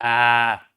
À.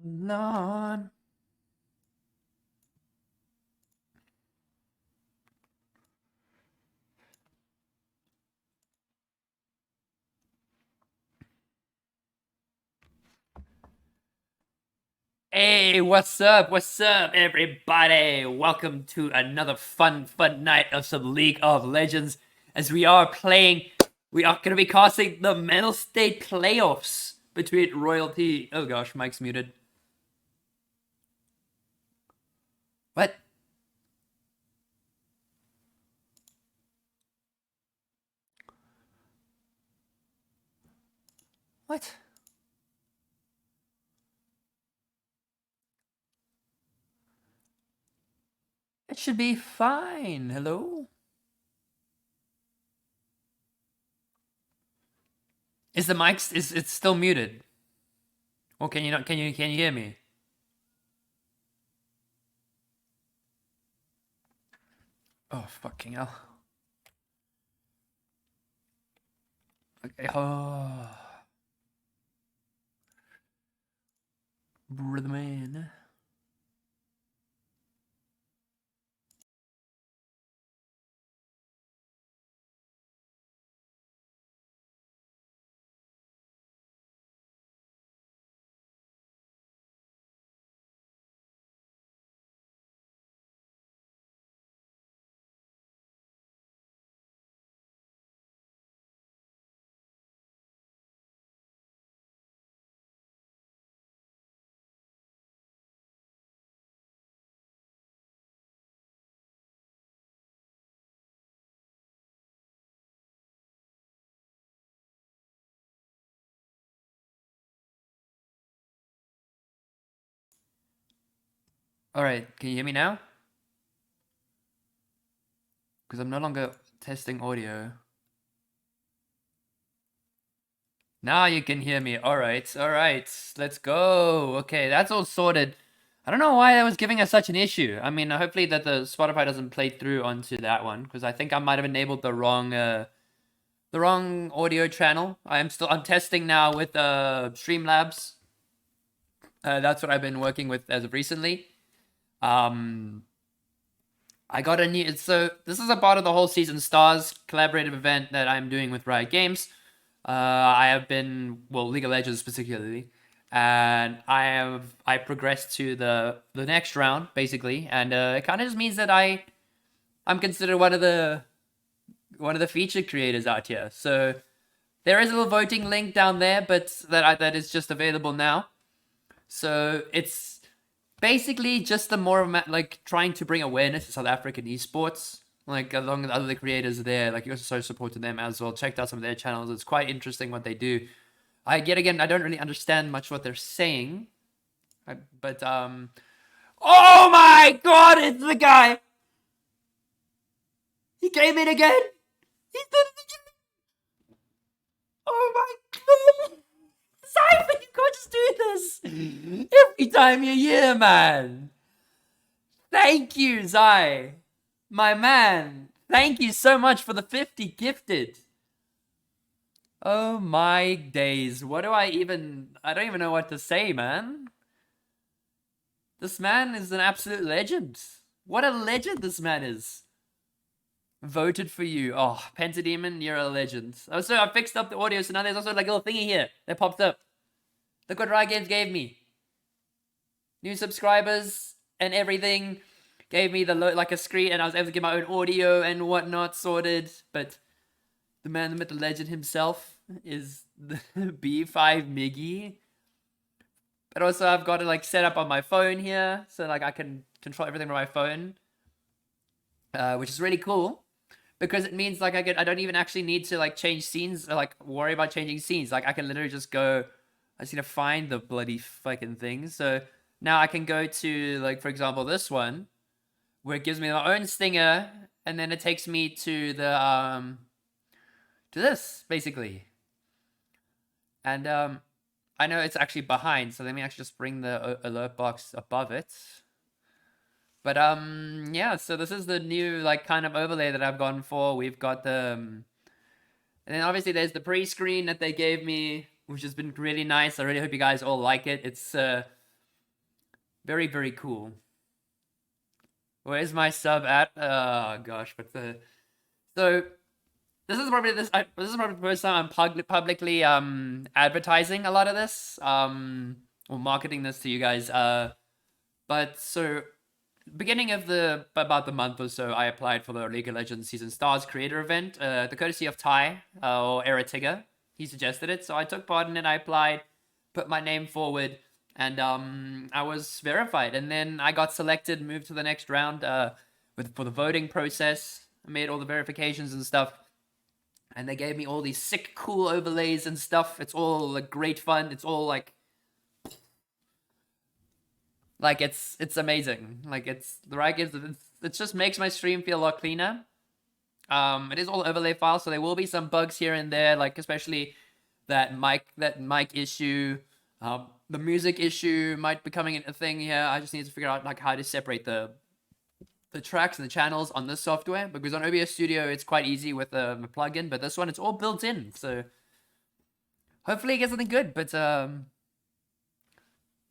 on. Hey, what's up? What's up, everybody? Welcome to another fun night of some League of Legends. As we are going to be casting the Mettlestate playoffs between Royalty. Oh gosh, Mike's muted. What? What? It should be fine. Hello? Is the mic is it's still muted? Or can you not can you hear me? Oh fucking hell. Okay. Oh. Brother man. Alright, can you hear me now? Because I'm no longer testing audio. Now you can hear me. Alright, let's go. Okay, that's all sorted. I don't know why that was giving us such an issue. I mean, hopefully that the Spotify doesn't play through onto that one, because I think I might have enabled the wrong audio channel. I'm testing now with Streamlabs. That's what I've been working with as of recently. I got a new. So this is a part of the whole Season Stars collaborative event that I'm doing with Riot Games. I have been League of Legends particularly, and I progressed to the next round basically, and it kind of just means that I'm considered one of the feature creators out here. So there is a little voting link down there, but that is just available now. So it's basically just the more like trying to bring awareness to South African esports, like along with other creators there. Like you also supported them as well. Checked out some of their channels. It's quite interesting what they do. I don't really understand much what they're saying, but oh my god, it's the guy. He came in again. He did it again. Oh my god. Cypher, you can't just do this every time you're here, man. Thank you, Zai. My man. Thank you so much for the 50 gifted. Oh my days. What do I don't even know what to say, man. This man is an absolute legend. What a legend this man is. Voted for you. Oh, Pentademon, you're a legend. Also, I fixed up the audio, so now there's also like a little thingy here that popped up. Look what Riot Games gave me. New subscribers and everything. Gave me like a screen, and I was able to get my own audio and whatnot sorted. But the man, the myth, the legend himself is the BABYYYYY. But also I've got it like set up on my phone here, so like I can control everything from my phone, which is really cool. Because it means like I don't even actually need to like change scenes or like worry about changing scenes. Like I can literally just go. I just need to find the bloody fucking thing. So now I can go to like, for example, this one, where it gives me my own stinger, and then it takes me to the to this basically. And I know it's actually behind, so let me actually just bring the alert box above it. But yeah, so this is the new like kind of overlay that I've gone for. We've got the and then obviously there's the pre-screen that they gave me, which has been really nice. I really hope you guys all like it. It's Very, very cool. Where's my sub at? Oh gosh, but so this is probably this is probably the first time I'm publicly advertising a lot of this or marketing this to you guys. But so beginning of about the month or so, I applied for the League of Legends Season Stars creator event, the courtesy of Ty or Eratiga. He suggested it, so I took part in it. I applied, put my name forward, and I was verified. And then I got selected, moved to the next round for the voting process. I made all the verifications and stuff, and they gave me all these sick, cool overlays and stuff. It's all like great fun. It's all like it's amazing. Like it's the right gives it just makes my stream feel a lot cleaner. It is all overlay files, so there will be some bugs here and there, like especially that mic issue. The music issue might be coming a thing here. I just need to figure out like how to separate the tracks and the channels on this software, because on OBS Studio it's quite easy with a plugin, but this one it's all built in. So hopefully it gets something good. But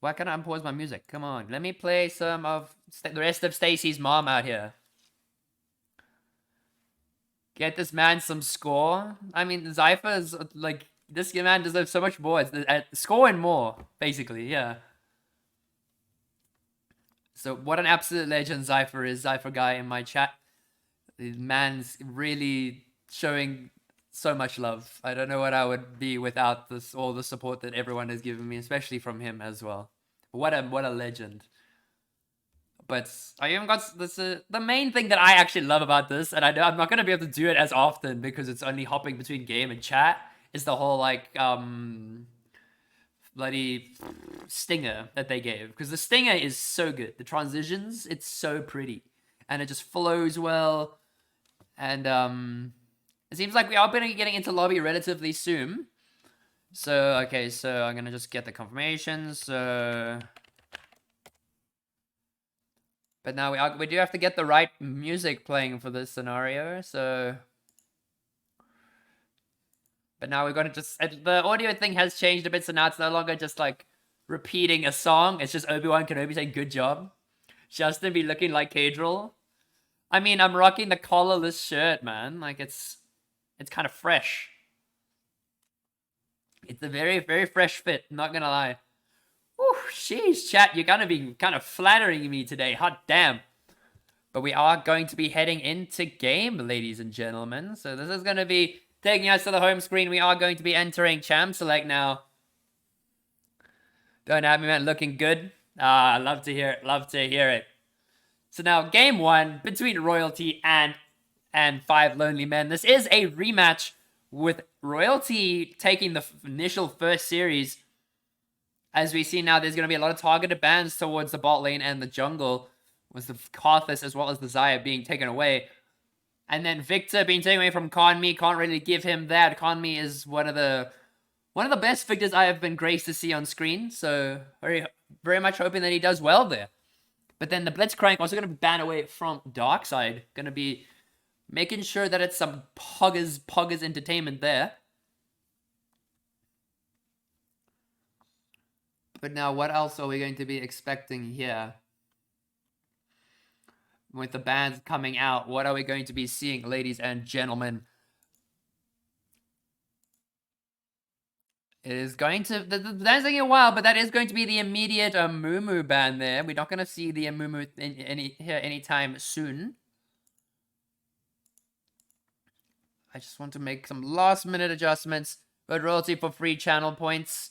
why can't I unpause my music? Come on, let me play some of the rest of Stacy's mom out here. Get this man some score. I mean, Zypher is like, this man deserves so much more. It's score and more, basically, yeah. So what an absolute legend Zypher is. Zypher guy in my chat. The man's really showing so much love. I don't know what I would be without all the support that everyone has given me, especially from him as well. What a legend. But I even got this. The main thing that I actually love about this, and I know I'm not gonna be able to do it as often because it's only hopping between game and chat, is the whole like bloody stinger that they gave. Because the stinger is so good. The transitions, it's so pretty, and it just flows well. And it seems like we are gonna be getting into lobby relatively soon. So okay, so I'm gonna just get the confirmations. So. But now we do have to get the right music playing for this scenario, so... But now we're gonna just... The audio thing has changed a bit, so now it's no longer just, like, repeating a song. It's just Obi-Wan Kenobi saying, good job. Justin be looking like Cadril. I mean, I'm rocking the collarless shirt, man. Like, it's kind of fresh. It's a very, very fresh fit, not gonna lie. Whew, sheesh, chat, you're gonna be kind of flattering me today, hot damn. But we are going to be heading into game, ladies and gentlemen. So this is gonna be taking us to the home screen. We are going to be entering Champ Select now. Don't have me, man, looking good. Ah, love to hear it, love to hear it. So now, game one between Royalty and 5 Lonely Men. This is a rematch with Royalty taking the initial first series. As we see now, there's going to be a lot of targeted bans towards the bot lane and the jungle, with the Karthus as well as the Xayah being taken away. And then Victor being taken away from Conmi. Can't really give him that. Conmi is one of the best Victors I have been graced to see on screen. So very, very much hoping that he does well there. But then the Blitzcrank also going to be banned away from Darkside. Going to be making sure that it's some poggers entertainment there. But now, what else are we going to be expecting here? With the bans coming out, what are we going to be seeing, ladies and gentlemen? It is going to... The ban's taking a while, but that is going to be the immediate Amumu ban there. We're not going to see the Amumu here anytime soon. I just want to make some last-minute adjustments. But Royalty for free channel points.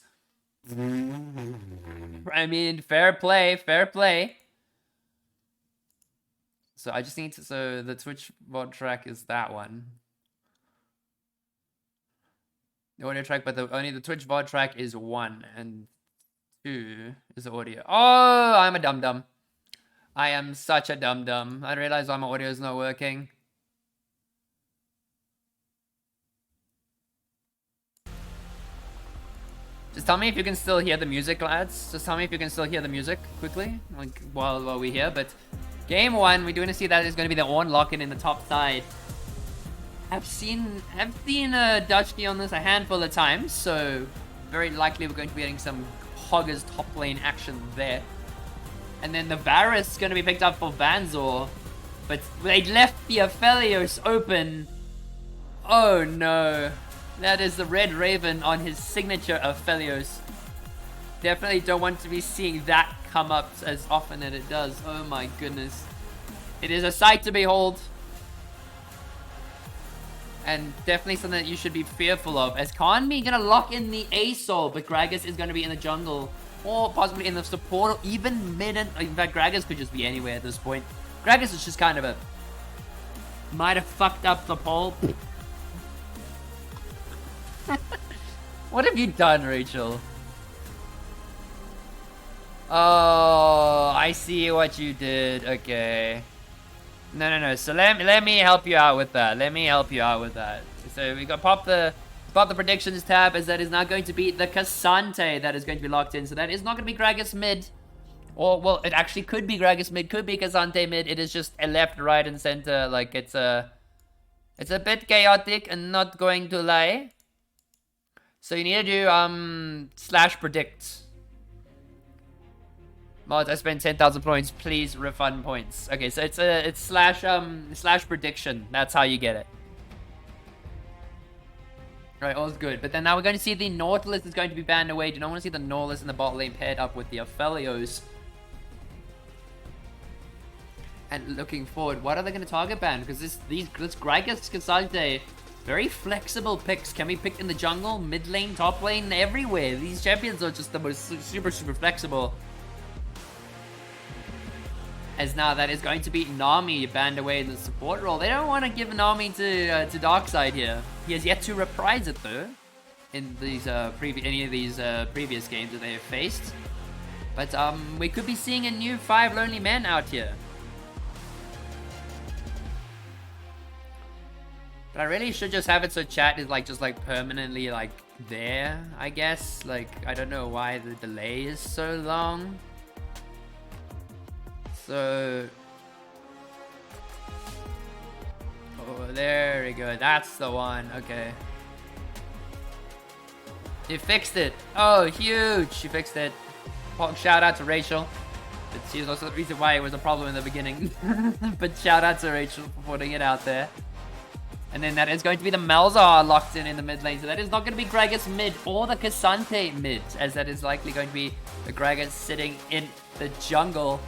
I mean, fair play, fair play. So I just need to... So the Twitch VOD track is that one. The audio track, but only the Twitch VOD track is 1. And 2 is the audio. Oh, I'm a dum-dum. I am such a dum-dum. I realize why my audio is not working. Just tell me if you can still hear the music, lads. Just tell me if you can still hear the music quickly, like while we're here. But game one, we're going to see that is going to be the Ornn lock-in in the top side. I've seen Dutchkey on this a handful of times, so very likely we're going to be getting some Hoggers top lane action there. And then the Varus is going to be picked up for Vanzor. But they left the Aphelios open. Oh no. That is the Red Raven on his signature Aphelios. Definitely don't want to be seeing that come up as often as it does. Oh my goodness. It is a sight to behold. And definitely something that you should be fearful of. As Khanmi gonna lock in the A-Soul, but Gragas is gonna be in the jungle. Or possibly in the support, or even mid. And in fact, Gragas could just be anywhere at this point. Gragas is just kind of a... might have fucked up the poll. What have you done, Rachel? Oh, I see what you did. Okay. No. So let me help you out with that. So we got pop the predictions tab, as that is now going to be the Cassante that is going to be locked in. So that is not going to be Gragas mid. Or, well, it actually could be Gragas mid, could be Cassante mid. It is just a left, right, and center. Like, it's a bit chaotic, and not going to lie. So you need to do, slash predict. Mods, I spent 10,000 points. Please refund points. Okay, so it's slash prediction. That's how you get it. Right, all's good. But then now we're going to see the Nautilus is going to be banned away. Do not want to see the Nautilus in the bot lane paired up with the Aphelios. And looking forward, what are they going to target ban? Because this Gragas Cassante, very flexible picks, can be picked in the jungle, mid lane, top lane, everywhere. These champions are just the most super flexible. As now that is going to be Nami banned away in the support role. They don't want to give Nami to Darkseid here. He has yet to reprise it though, in these any of these previous games that they have faced. But we could be seeing a new 5 lonely men out here. But I really should just have it so chat is like just like permanently like there, I guess. Like, I don't know why the delay is so long. So, oh, there we go. That's the one. Okay. He fixed it. Oh, huge. She fixed it. Shout out to Rachel. But she was also the reason why it was a problem in the beginning. But shout out to Rachel for putting it out there. And then that is going to be the Malzahar locked in the mid lane. So that is not going to be Gragas mid or the Cassante mid, as that is likely going to be the Gragas sitting in the jungle.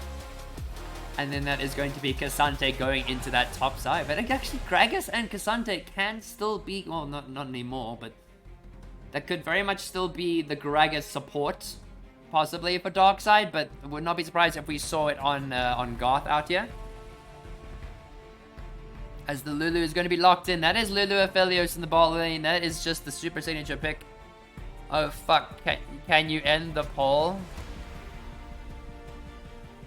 And then that is going to be Cassante going into that top side. But actually, Gragas and Cassante can still be... well, not anymore, but... that could very much still be the Gragas support. Possibly for Darkseid, but would not be surprised if we saw it on Garth out here. As the Lulu is going to be locked in. That is Lulu Aphelios in the bot lane. That is just the super signature pick. Oh, fuck. Can you end the poll?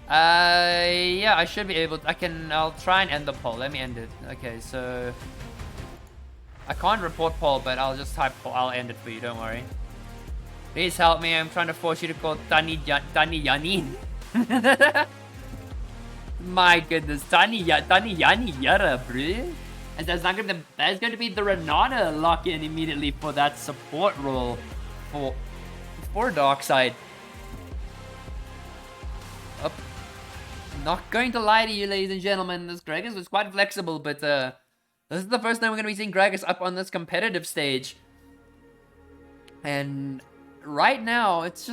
Yeah, I should be able to. I'll try and end the poll. Let me end it. Okay, so I can't report poll, but I'll just type poll. I'll end it for you, don't worry. Please help me. I'm trying to force you to call Tani Yani. My goodness, Tani Yani Yara, bro. And that's going to be the Renata lock in immediately for that support role for Darkseid. Up. Not going to lie to you, ladies and gentlemen, this Gragas was quite flexible, but this is the first time we're going to be seeing Gragas up on this competitive stage. And right now, it's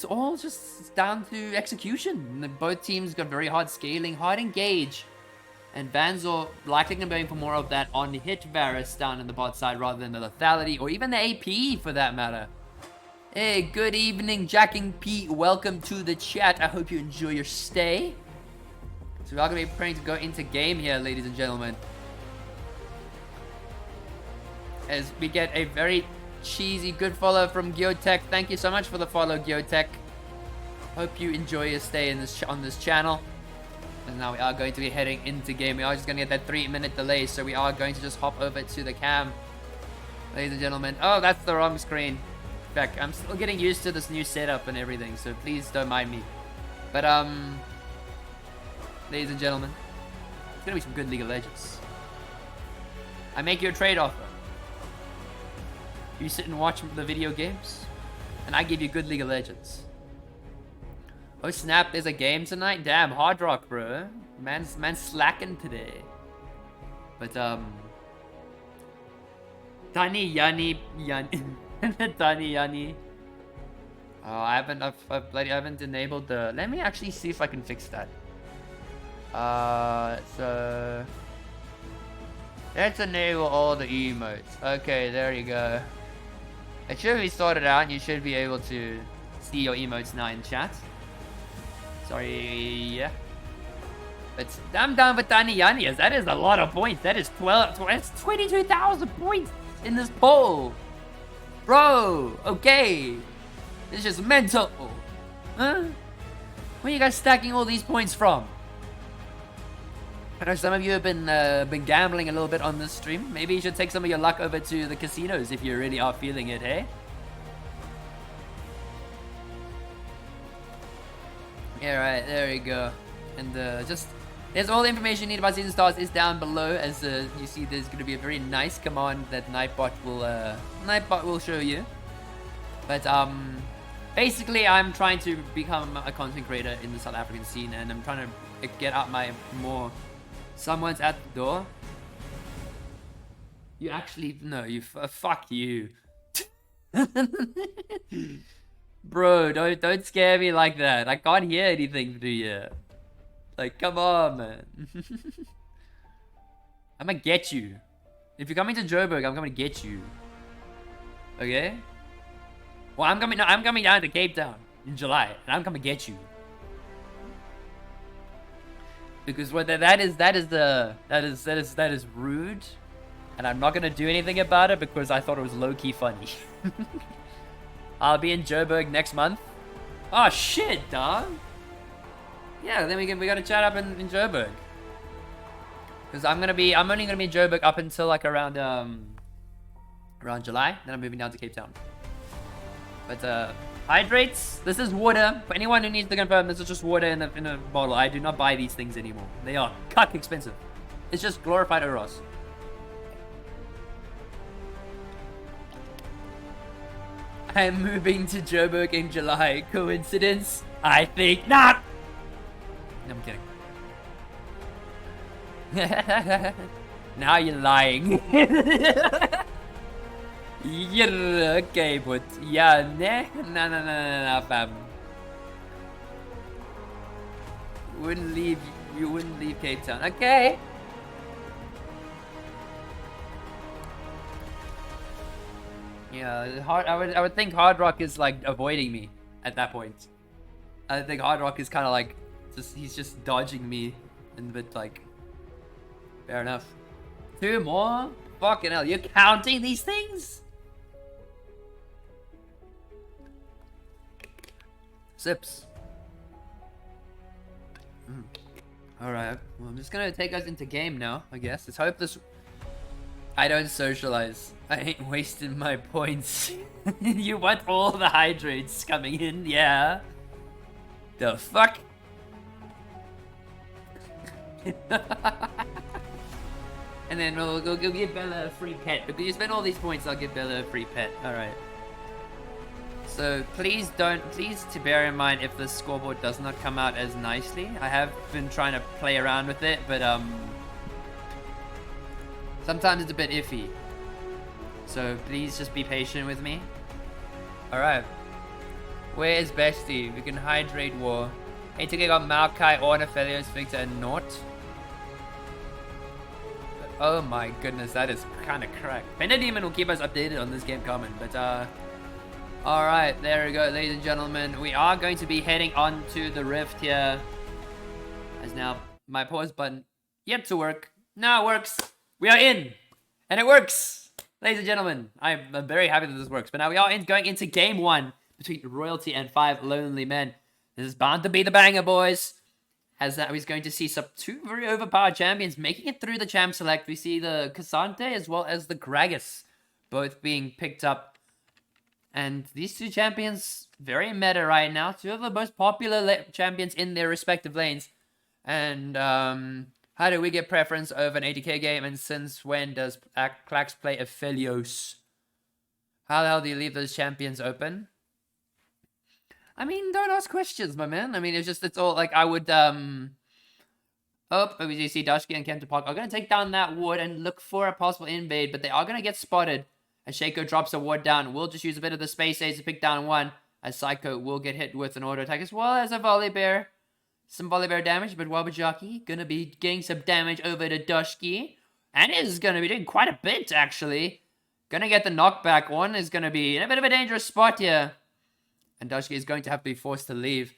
all just down to execution. Both teams got very hard scaling, hard engage. And Vanzor likely going to be going for more of that on-hit Varus down in the bot side rather than the lethality or even the AP for that matter. Hey, good evening, Jacking P. Welcome to the chat. I hope you enjoy your stay. So we are going to be preparing to go into game here, ladies and gentlemen. As we get a very cheesy good follow from Geotech. Thank you so much for the follow, Geotech. Hope you enjoy your stay in on this channel. And now we are going to be heading into game. We are just going to get that 3-minute delay, so we are going to just hop over to the cam. Ladies and gentlemen. Oh, that's the wrong screen. In fact, I'm still getting used to this new setup and everything, so please don't mind me. But, ladies and gentlemen, it's going to be some good League of Legends. I make you a trade offer. You sit and watch the video games, and I give you good League of Legends. Oh snap, there's a game tonight? Damn, Hard Rock, bro. Man's slacking today. But, Tani Yanni. Tani Yanni. Oh, I haven't enabled the... Let me actually see if I can fix that. So... Let's enable all the emotes. Okay, there you go. It should be sorted out. You should be able to see your emotes now in chat. Sorry, yeah. But I'm done with Tani Yanni. That is a lot of points. That is 22,000 points in this poll. Bro, okay. This is just mental. Huh? Where are you guys stacking all these points from? I know some of you have been gambling a little bit on this stream. Maybe you should take some of your luck over to the casinos if you really are feeling it, hey? Yeah, right, there we go. And just, there's all the information you need about Season Stars is down below. As you see, there's going to be a very nice command that Nightbot will show you. But basically, I'm trying to become a content creator in the South African scene, and I'm trying to get out my more. Someone's at the door. You actually no, you fuck you. Bro, don't scare me like that. I can't hear anything through you. Like, come on, man. I'm gonna get you. If you're coming to Joburg, I'm gonna get you. Okay? Well, I'm coming down to Cape Town in July, and I'm gonna get you. Because what that is rude, and I'm not gonna do anything about it because I thought it was low-key funny. I'll be in Joburg next month. Oh shit, dog. Yeah, then we gotta chat up in Joburg. Because I'm only gonna be in Joburg up until like around July. Then I'm moving down to Cape Town. But hydrates. This is water. For anyone who needs to confirm, this is just water in a bottle. I do not buy these things anymore. They are cuck expensive. It's just glorified Oros. I'm moving to Joburg in July. Coincidence? I think not. No, I'm kidding. Now you're lying. Yeah, okay, but yeah, no, fam. You wouldn't leave Cape Town. Okay. Yeah, I would think Hard Rock is like avoiding me at that point. I think Hard Rock is kind of like he's just dodging me, and but like fair enough. 2 more? Fucking hell, you're counting these things? Sips. Alright, well, I'm just gonna take us into game now, I guess. Let's hope this... I don't socialize. I ain't wasting my points. You want all the hydrates coming in? Yeah. The fuck? And then we'll give Bella a free pet. Because you spend all these points, I'll give Bella a free pet. Alright. So please to bear in mind if the scoreboard does not come out as nicely. I have been trying to play around with it, but sometimes it's a bit iffy. So please just be patient with me. Alright. Where is Bestie? We can hydrate war. ATK got Maokai, Orna, Felios, Victor, and Nort. Oh my goodness, that is kind of cracked. Panda Demon will keep us updated on this game coming, but alright, there we go, ladies and gentlemen. We are going to be heading on to the Rift here. As now, my pause button yet to work. Now it works. We are in. And it works. Ladies and gentlemen, I'm very happy that this works. But now we are going into game 1 between Royalty and 5 Lonely Men. This is bound to be the banger, boys. As that he's going to see some 2 very overpowered champions making it through the champ select. We see the Cassante as well as the Gragas both being picked up. And these 2 champions, very meta right now. 2 of the most popular champions in their respective lanes. And how do we get preference over an 80k game? And since when does Clax play Aphelios? How the hell do you leave those champions open? I mean, don't ask questions, my man. I mean, it's all like I would, Oh, you see Dashki and Kenta Park are going to take down that ward and look for a possible invade, but they are going to get spotted. As Shaco drops a ward down, we'll just use a bit of the Space Age to pick down one. As Psycho will get hit with an auto attack as well as a Volley Bear. Some Volley Bear damage, but BABYYYYY going to be getting some damage over to Dashki. And is going to be doing quite a bit, actually. Going to get the knockback. One is going to be in a bit of a dangerous spot here. And Dashki is going to have to be forced to leave.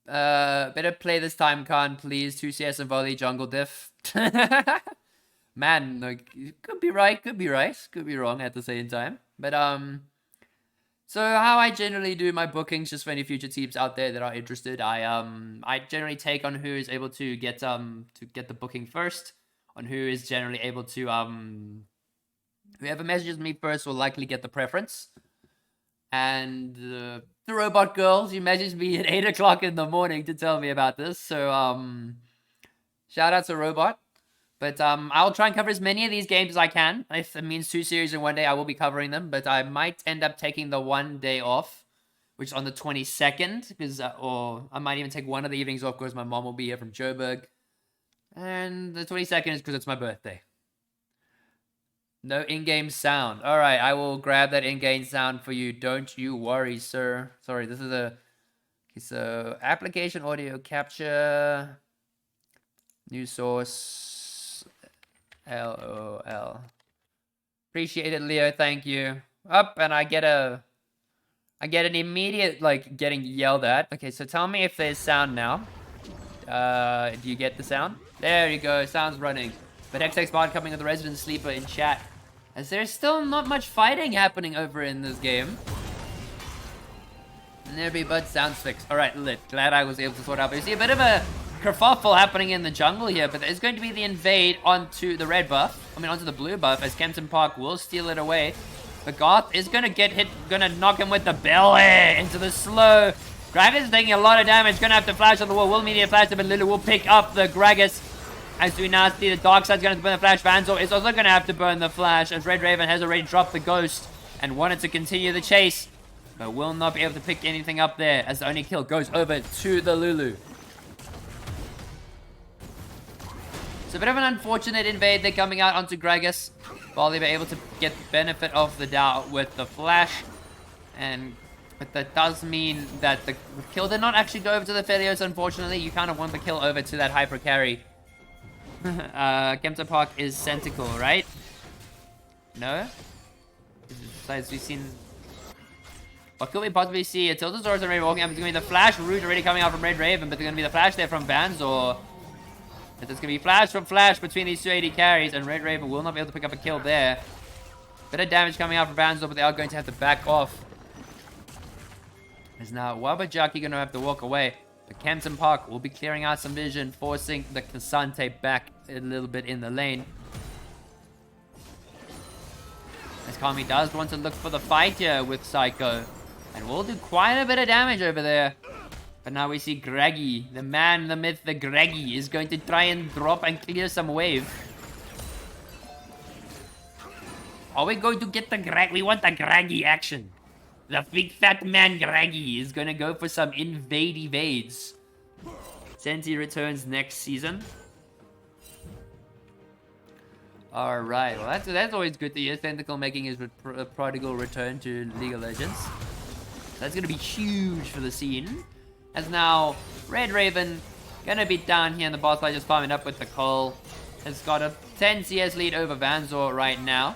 Better play this time, Khan, please. 2 CS and volley jungle diff. Man, like, could be right, could be right, could be wrong at the same time. But, so how I generally do my bookings, just for any future teams out there that are interested, I generally take on who is able to get the booking first, on who is generally able to, whoever messages me first will likely get the preference. And, the robot girl, she messaged me at 8 o'clock in the morning to tell me about this, so, shout out to Robot. But I'll try and cover as many of these games as I can. If it means 2 series in one day, I will be covering them. But I might end up taking the 1 day off, which is on the 22nd. Because, or I might even take one of the evenings off because my mom will be here from Joburg. And the 22nd is because it's my birthday. No in-game sound. Alright, I will grab that in-game sound for you. Don't you worry, sir. Sorry, this is a... Okay, so, application audio capture... New source... LOL. Appreciate it, Leo. Thank you. Up, and I get an immediate, like, getting yelled at. Okay, so tell me if there's sound now. Do you get the sound? There you go. Sound's running. But XX Bard coming with the Resident Sleeper in chat. As there's still not much fighting happening over in this game. Nervy but sounds fixed. Alright, lit. Glad I was able to sort out. But you see a bit of a kerfuffle happening in the jungle here, but there's going to be the invade onto the red buff. I mean, onto the blue buff, as Kempton Park will steal it away. But Garth is going to get hit, going to knock him with the belly into the slow. Gragas is taking a lot of damage, going to have to flash on the wall. Will need a flash, but Lulu will pick up the Gragas. As we now see, the Dark Side's going to burn the flash. Vanzor is also going to have to burn the flash, as Red Raven has already dropped the ghost and wanted to continue the chase, but will not be able to pick anything up there, as the only kill goes over to the Lulu. It's a bit of an unfortunate invade. They're coming out onto Gragas. While they were able to get the benefit of the doubt with the flash. But that does mean that the kill did not actually go over to the Felios, unfortunately. You kind of want the kill over to that hyper carry. Kempton Park is Centicle, right? No? Besides, we've seen... What could we possibly see? Tiltosaurus already walking up. It's going to be the flash route already coming out from Red Raven, but there's going to be the flash there from Vanzor. But there's going to be flash from flash between these 2 AD carries, and Red Raven will not be able to pick up a kill there. Bit of damage coming out from Vanzor, but they are going to have to back off. As now BABYYYYY going to have to walk away. But Kempton Park will be clearing out some vision, forcing the Kasante back a little bit in the lane. As Kami does want to look for the fight here with Psycho. And will do quite a bit of damage over there. But now we see Greggy, the man, the myth, the Greggy, is going to try and drop and clear some wave. Are we going to get the Greg? We want the Greggy action. The big fat man Greggy is going to go for some evades. Senti returns next season. Alright, well that's always good to hear. Tentacle making his prodigal return to League of Legends. That's going to be huge for the scene. As now, Red Raven gonna be down here in the boss fight, just farming up with the coal. Has got a 10 CS lead over Vanzor right now.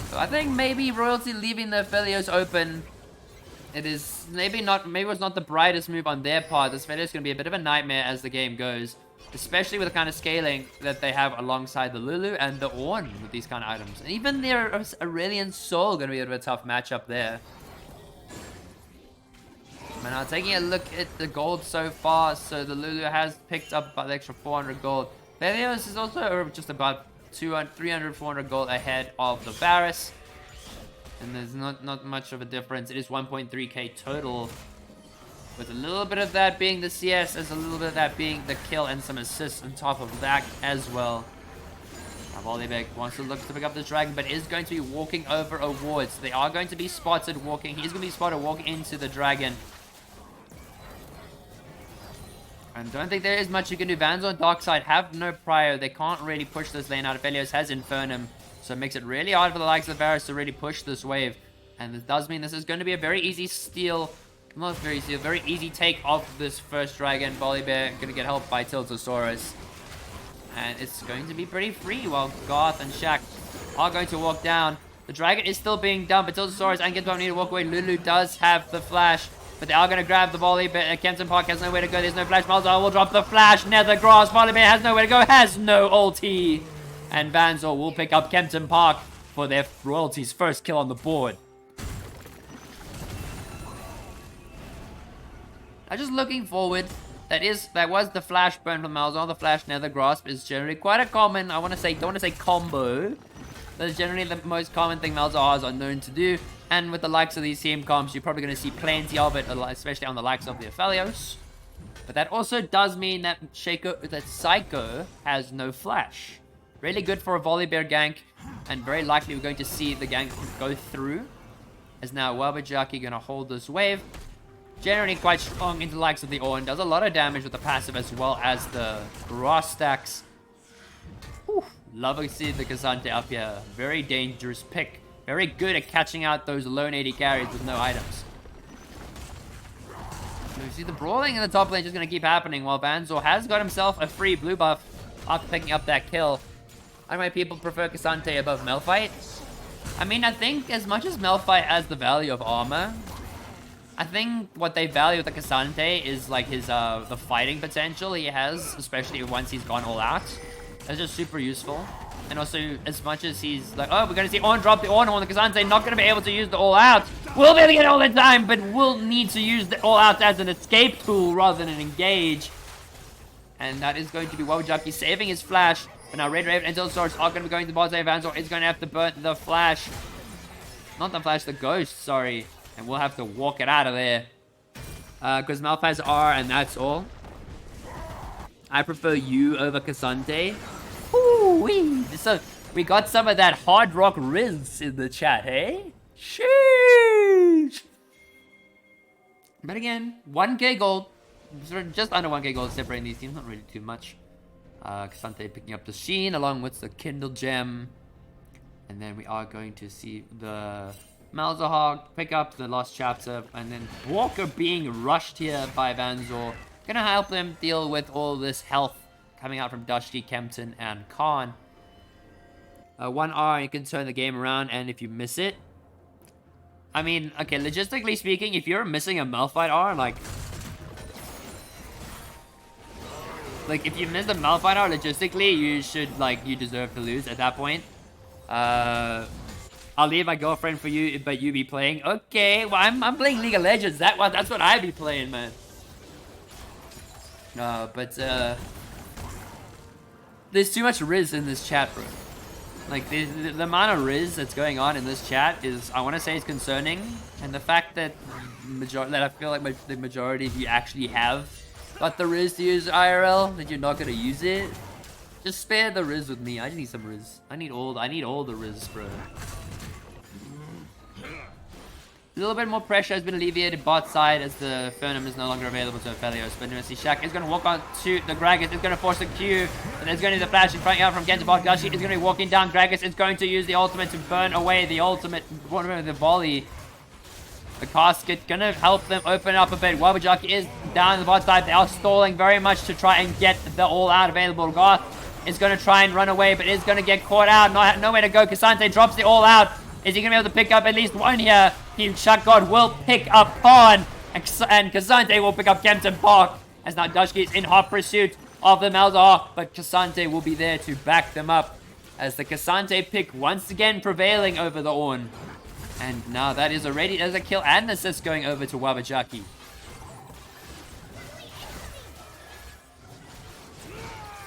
So I think maybe Royalty leaving the Felios open, it is maybe it's not the brightest move on their part. This Felios gonna be a bit of a nightmare as the game goes, especially with the kind of scaling that they have alongside the Lulu and the Ornn with these kind of items. And even their Aurelion Soul gonna be a bit of a tough matchup there. Now taking a look at the gold so far, so the Lulu has picked up about the extra 400 gold. Felios is also just about 200, 300, 400 gold ahead of the Varus. And there's not much of a difference. It is 1.3k total. With a little bit of that being the CS, as a little bit of that being the kill and some assists on top of that as well. Volibear wants to look to pick up this dragon, but is going to be walking over a ward. So they are going to be spotted walking. He's going to be spotted walking into the dragon. I don't think there is much you can do. Vans on dark side have no prio. They can't really push this lane out. Aphelios has Infernum, so it makes it really hard for the likes of Varus to really push this wave. And it does mean this is going to be a very easy steal. Not very easy, a very easy take of this first dragon. Volibear going to get helped by Tiltosaurus. And it's going to be pretty free while Garth and Shaq are going to walk down. The dragon is still being done, but Tiltosaurus and Kempton need to walk away. Lulu does have the flash, but they are going to grab the volley. But Kempton Park has nowhere to go. There's no flash. Malzahar will drop the flash. Nethergrass. Volibear has nowhere to go. Has no ulti. And Vanzor will pick up Kempton Park for their royalties' first kill on the board. I'm just looking forward. That was the flash burn from Malzahar. The flash nether grasp is generally quite a common, don't want to say combo. That is generally the most common thing Malzahars are known to do. And with the likes of these team comps, you're probably going to see plenty of it, especially on the likes of the Aphelios. But that also does mean that Psycho has no flash. Really good for a Volibear gank, and very likely we're going to see the gank go through. As now BABYYYYY going to hold this wave. Generally quite strong into the likes of the Ornn. Does a lot of damage with the passive as well as the grass stacks. Whew. Love to see the K'Sante up here. Very dangerous pick. Very good at catching out those lone AD carries with no items. So you see the brawling in the top lane just going to keep happening while Vanzor has got himself a free blue buff after picking up that kill. I don't know why people prefer K'Sante above Malphite. I mean, I think as much as Malphite has the value of armor, I think what they value with the K'Sante is like his the fighting potential he has, especially once he's gone all out. That's just super useful. And also, as much as he's like, oh, we're going to see Ornn drop the Ornn on the K'Sante, not going to be able to use the all out. We'll be able to get it all the time, but we'll need to use the all out as an escape tool rather than an engage. And that is going to be BABYYYYY saving his flash. But now Red Raven and Tiltosaurus are going to be going to bot lane. Vanzor is going to have to burn the flash. Not the flash, the ghost, sorry. And we'll have to walk it out of there. Because Malphites are, and that's all. I prefer you over K'Sante. Ooh-wee. So, we got some of that hard rock Riz in the chat, hey? Sheesh! But again, 1k gold. Just under 1k gold separating these teams. Not really too much. K'Sante picking up the Sheen along with the Kindle Gem. And then we are going to see the Malzahar pick up the Lost Chapter, and then Walker being rushed here by Vanzor. Gonna help them deal with all this health coming out from Dusty, Kempton, and Khan. 1R, you can turn the game around, and if you miss it... I mean, okay, logistically speaking, if you're missing a Malphite R, like if you miss a Malphite R, logistically, you should, you deserve to lose at that point. I'll leave my girlfriend for you, but you be playing. Okay, well, I'm playing League of Legends. That's what I be playing, man. But there's too much Riz in this chat, bro. Like, the amount of Riz that's going on in this chat is, I want to say, is concerning. And the fact that I feel like the majority of you actually have got the Riz to use IRL, that you're not going to use it. Just spare the Riz with me. I just need some Riz. I need all the Riz, bro. A little bit more pressure has been alleviated bot side as the Fernum is no longer available to Aphelios. But University Shaq is going to walk on to the Gragas. It's going to force the Q. And there's going to be the flash in front out from Kenta Bot. Gushi is going to be walking down. Gragas is going to use the ultimate to burn away the ultimate. The volley. The casket going to help them open up a bit. BABYYYYY is down the bot side. They are stalling very much to try and get the all out available. Garth is going to try and run away, but is going to get caught out. Nowhere to go. K'Sante drops the all out. Is he going to be able to pick up at least one here? Shaq God will pick up Khan, and K'Sante will pick up Kempton Park. As now Dashki is in hot pursuit of the Malzahar, but K'Sante will be there to back them up. As the K'Sante pick once again prevailing over the Ornn. And now that is already, there's a kill and an assist going over to BABYYYYY.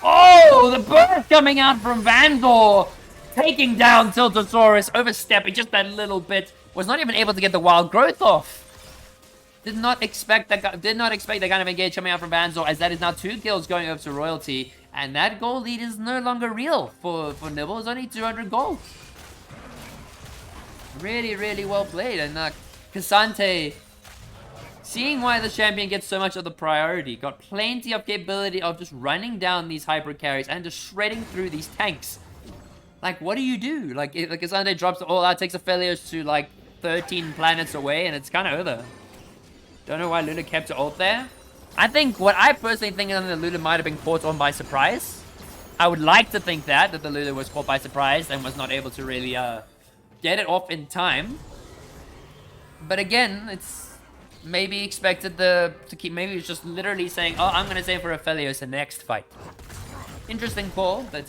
Oh, the burst coming out from Vanzor. Taking down Tiltosaurus, overstepping just that little bit. Was not even able to get the wild growth off. Did not expect that kind of engage coming out from Vanzor, as that is now 2 kills going over to Royalty. And that gold lead is no longer real for Nibble. It's only 200 gold. Really, really well played. And Cassante, seeing why the champion gets so much of the priority, got plenty of capability of just running down these hyper carries and just shredding through these tanks. Like, what do you do? Like Cassante drops it all out, takes Aphelios to like 13 planets away, and it's kind of over. Don't know why Lulu kept her ult there. I think what I personally think is that Lulu might have been caught on by surprise. I would like to think that the Lulu was caught by surprise and was not able to really get it off in time. But again, it's maybe expected to keep. Maybe it's just literally saying, "Oh, I'm gonna save for Aphelios the next fight." Interesting call, but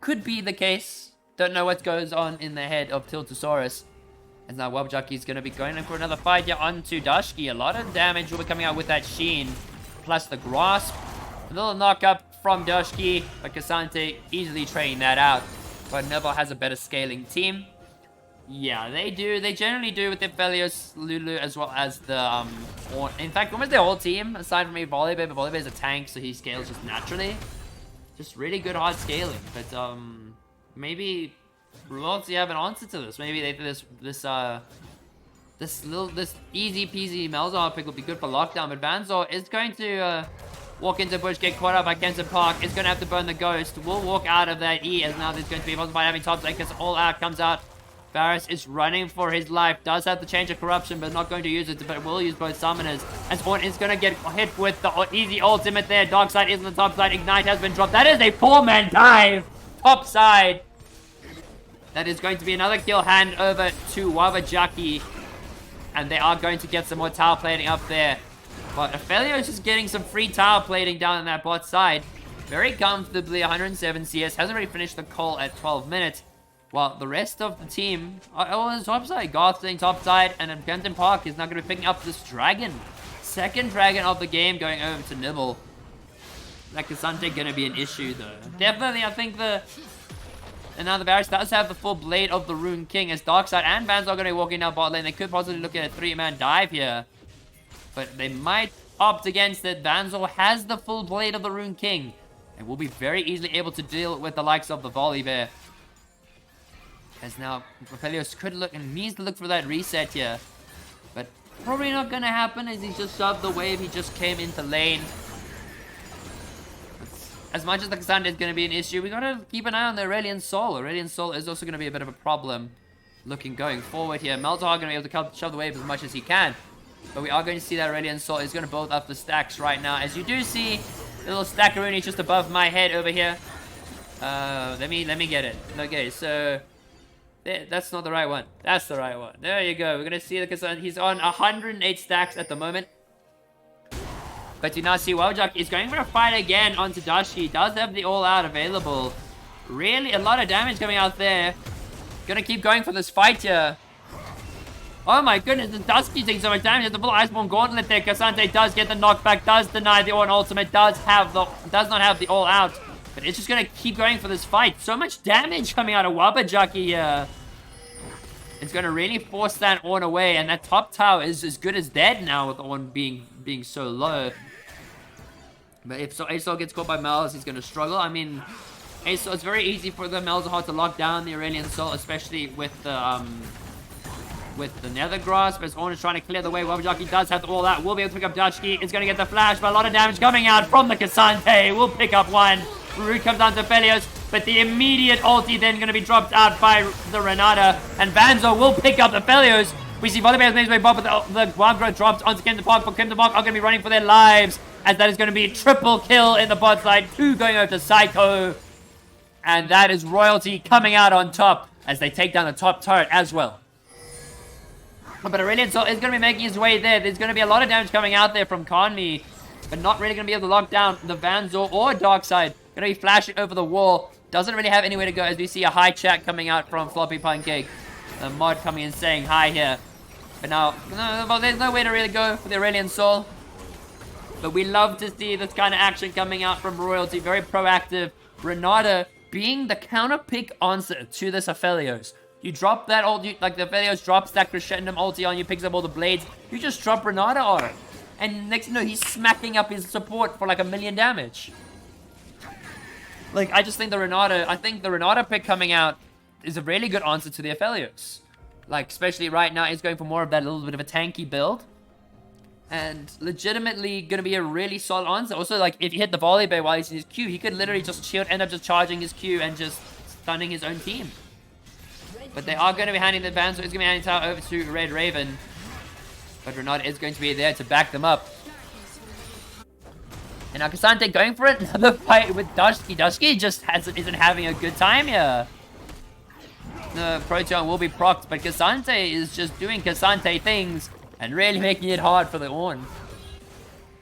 could be the case. Don't know what goes on in the head of Tiltosaurus. As now WYYYYYY is going to be going in for another fight here onto Dashki. A lot of damage will be coming out with that Sheen. Plus the Grasp. A little knock up from Dashki. But Cassante easily trading that out. But Neville has a better scaling team. Yeah, they do. They generally do with their Aphelios, Lulu, as well as the... in fact, almost their whole team, aside from maybe Volibear. But Volibear is a tank, so he scales just naturally. Just really good hard scaling. But maybe... Royalty have an answer to this. Maybe they this easy peasy Malzahar pick will be good for lockdown. But Banzor is going to walk into bush, get caught up by Kenton Park. Is going to have to burn the ghost. Will walk out of that E as now there's going to be a possible fight having top because all out comes out. Varus is running for his life. Does have the change of corruption, but not going to use it. But will use both summoners. As Orn is going to get hit with the easy ultimate there. Dark side is on the top side. Ignite has been dropped. That is a 4-man dive. Top side. That is going to be another kill hand over to WYYYYY. And they are going to get some more tower plating up there. But Aphelios is just getting some free tower plating down on that bot side. Very comfortably, 107 CS. Hasn't really finished the call at 12 minutes. While the rest of the team are on the top side. Garth staying top side. And then Kenton Park is now going to be picking up this dragon. Second dragon of the game going over to Nibble. That Cassante going to be an issue though. Definitely, I think and now the Varus does have the full blade of the Rune King as Darkseid and Banzor are going to be walking down bot lane. They could possibly look at a 3-man dive here. But they might opt against it. Banzor has the full blade of the Rune King. And will be very easily able to deal with the likes of the Volibear. As now, Aphelios could look and needs to look for that reset here. But probably not going to happen as he just shoved the wave. He just came into lane. As much as the Cassandra is going to be an issue, we got to keep an eye on the Aurelian Soul. Aurelian Soul is also going to be a bit of a problem looking going forward here. Malzahar going to be able to shove the wave as much as he can. But we are going to see that Aurelian Soul is going to build up the stacks right now. As you do see, a little stackaroonie just above my head over here. Let me get it. Okay, so... that's not the right one. That's the right one. There you go. We're going to see the Cassandra. He's on 108 stacks at the moment. But you now see WYYYYY is going for a fight again onto Dashi. Does have the all-out available. Really, a lot of damage coming out there. Gonna keep going for this fight here. Oh my goodness, the Dusky taking so much damage. It's the full Iceborne Gauntlet there. Cassante does get the knockback, does deny the Orn ultimate, does not have the all-out. But it's just gonna keep going for this fight. So much damage coming out of WYYYYY here. It's gonna really force that Orn away, and that top tower is as good as dead now with Orn being so low. But if Asol gets caught by Melz, he's gonna struggle. I mean, Asol, it's very easy for the Malzahar to lock down the Aurelian Soul, especially with the Nether Grasp. As Orn is trying to clear the way, WYYYYY does have all that. Will be able to pick up Dashki. It's gonna get the flash, but a lot of damage coming out from the Cassante. Will pick up one. Root comes down to Aphelios, but the immediate ulti then gonna be dropped out by the Renata, and Banzor will pick up Aphelios. We see Volibear's main way bomb, but the Wild Growth drops onto Kenton Park, but Kenton Park are going to be running for their lives, as that is going to be a triple kill in the bot side, 2 going over to Psycho. And that is Royalty coming out on top, as they take down the top turret as well. But Aurelian Soul is going to be making his way there. There's going to be a lot of damage coming out there from Conmi, but not really going to be able to lock down the Banzor or Darkseid. Going to be flashing over the wall. Doesn't really have anywhere to go, as we see a high chat coming out from Floppy Pancake. The mod coming in saying hi here. But now, there's no way to really go for the Aurelian Soul. But we love to see this kind of action coming out from Royalty. Very proactive. Renata being the counter pick answer to this Aphelios. You drop that ult, like the Aphelios drops that Crescendum ulti on you, picks up all the blades. You just drop Renata on it. And next thing you know, he's smacking up his support for like 1,000,000 damage. Like, I just think the Renata pick coming out is a really good answer to the Aphelios. Like, especially right now, he's going for more of that little bit of a tanky build. And legitimately going to be a really solid answer. Also, like, if you hit the volley bay while he's in his Q, he could literally just end up just charging his Q and just stunning his own team. But they are going to be handing the ban, so it's going to be handing tower over to Red Raven. But Renata is going to be there to back them up. And now Cassante going for it. Another fight with Dusky. Dusky just isn't having a good time here. The Proteon will be procced, but Cassante is just doing Cassante things and really making it hard for the Ornn.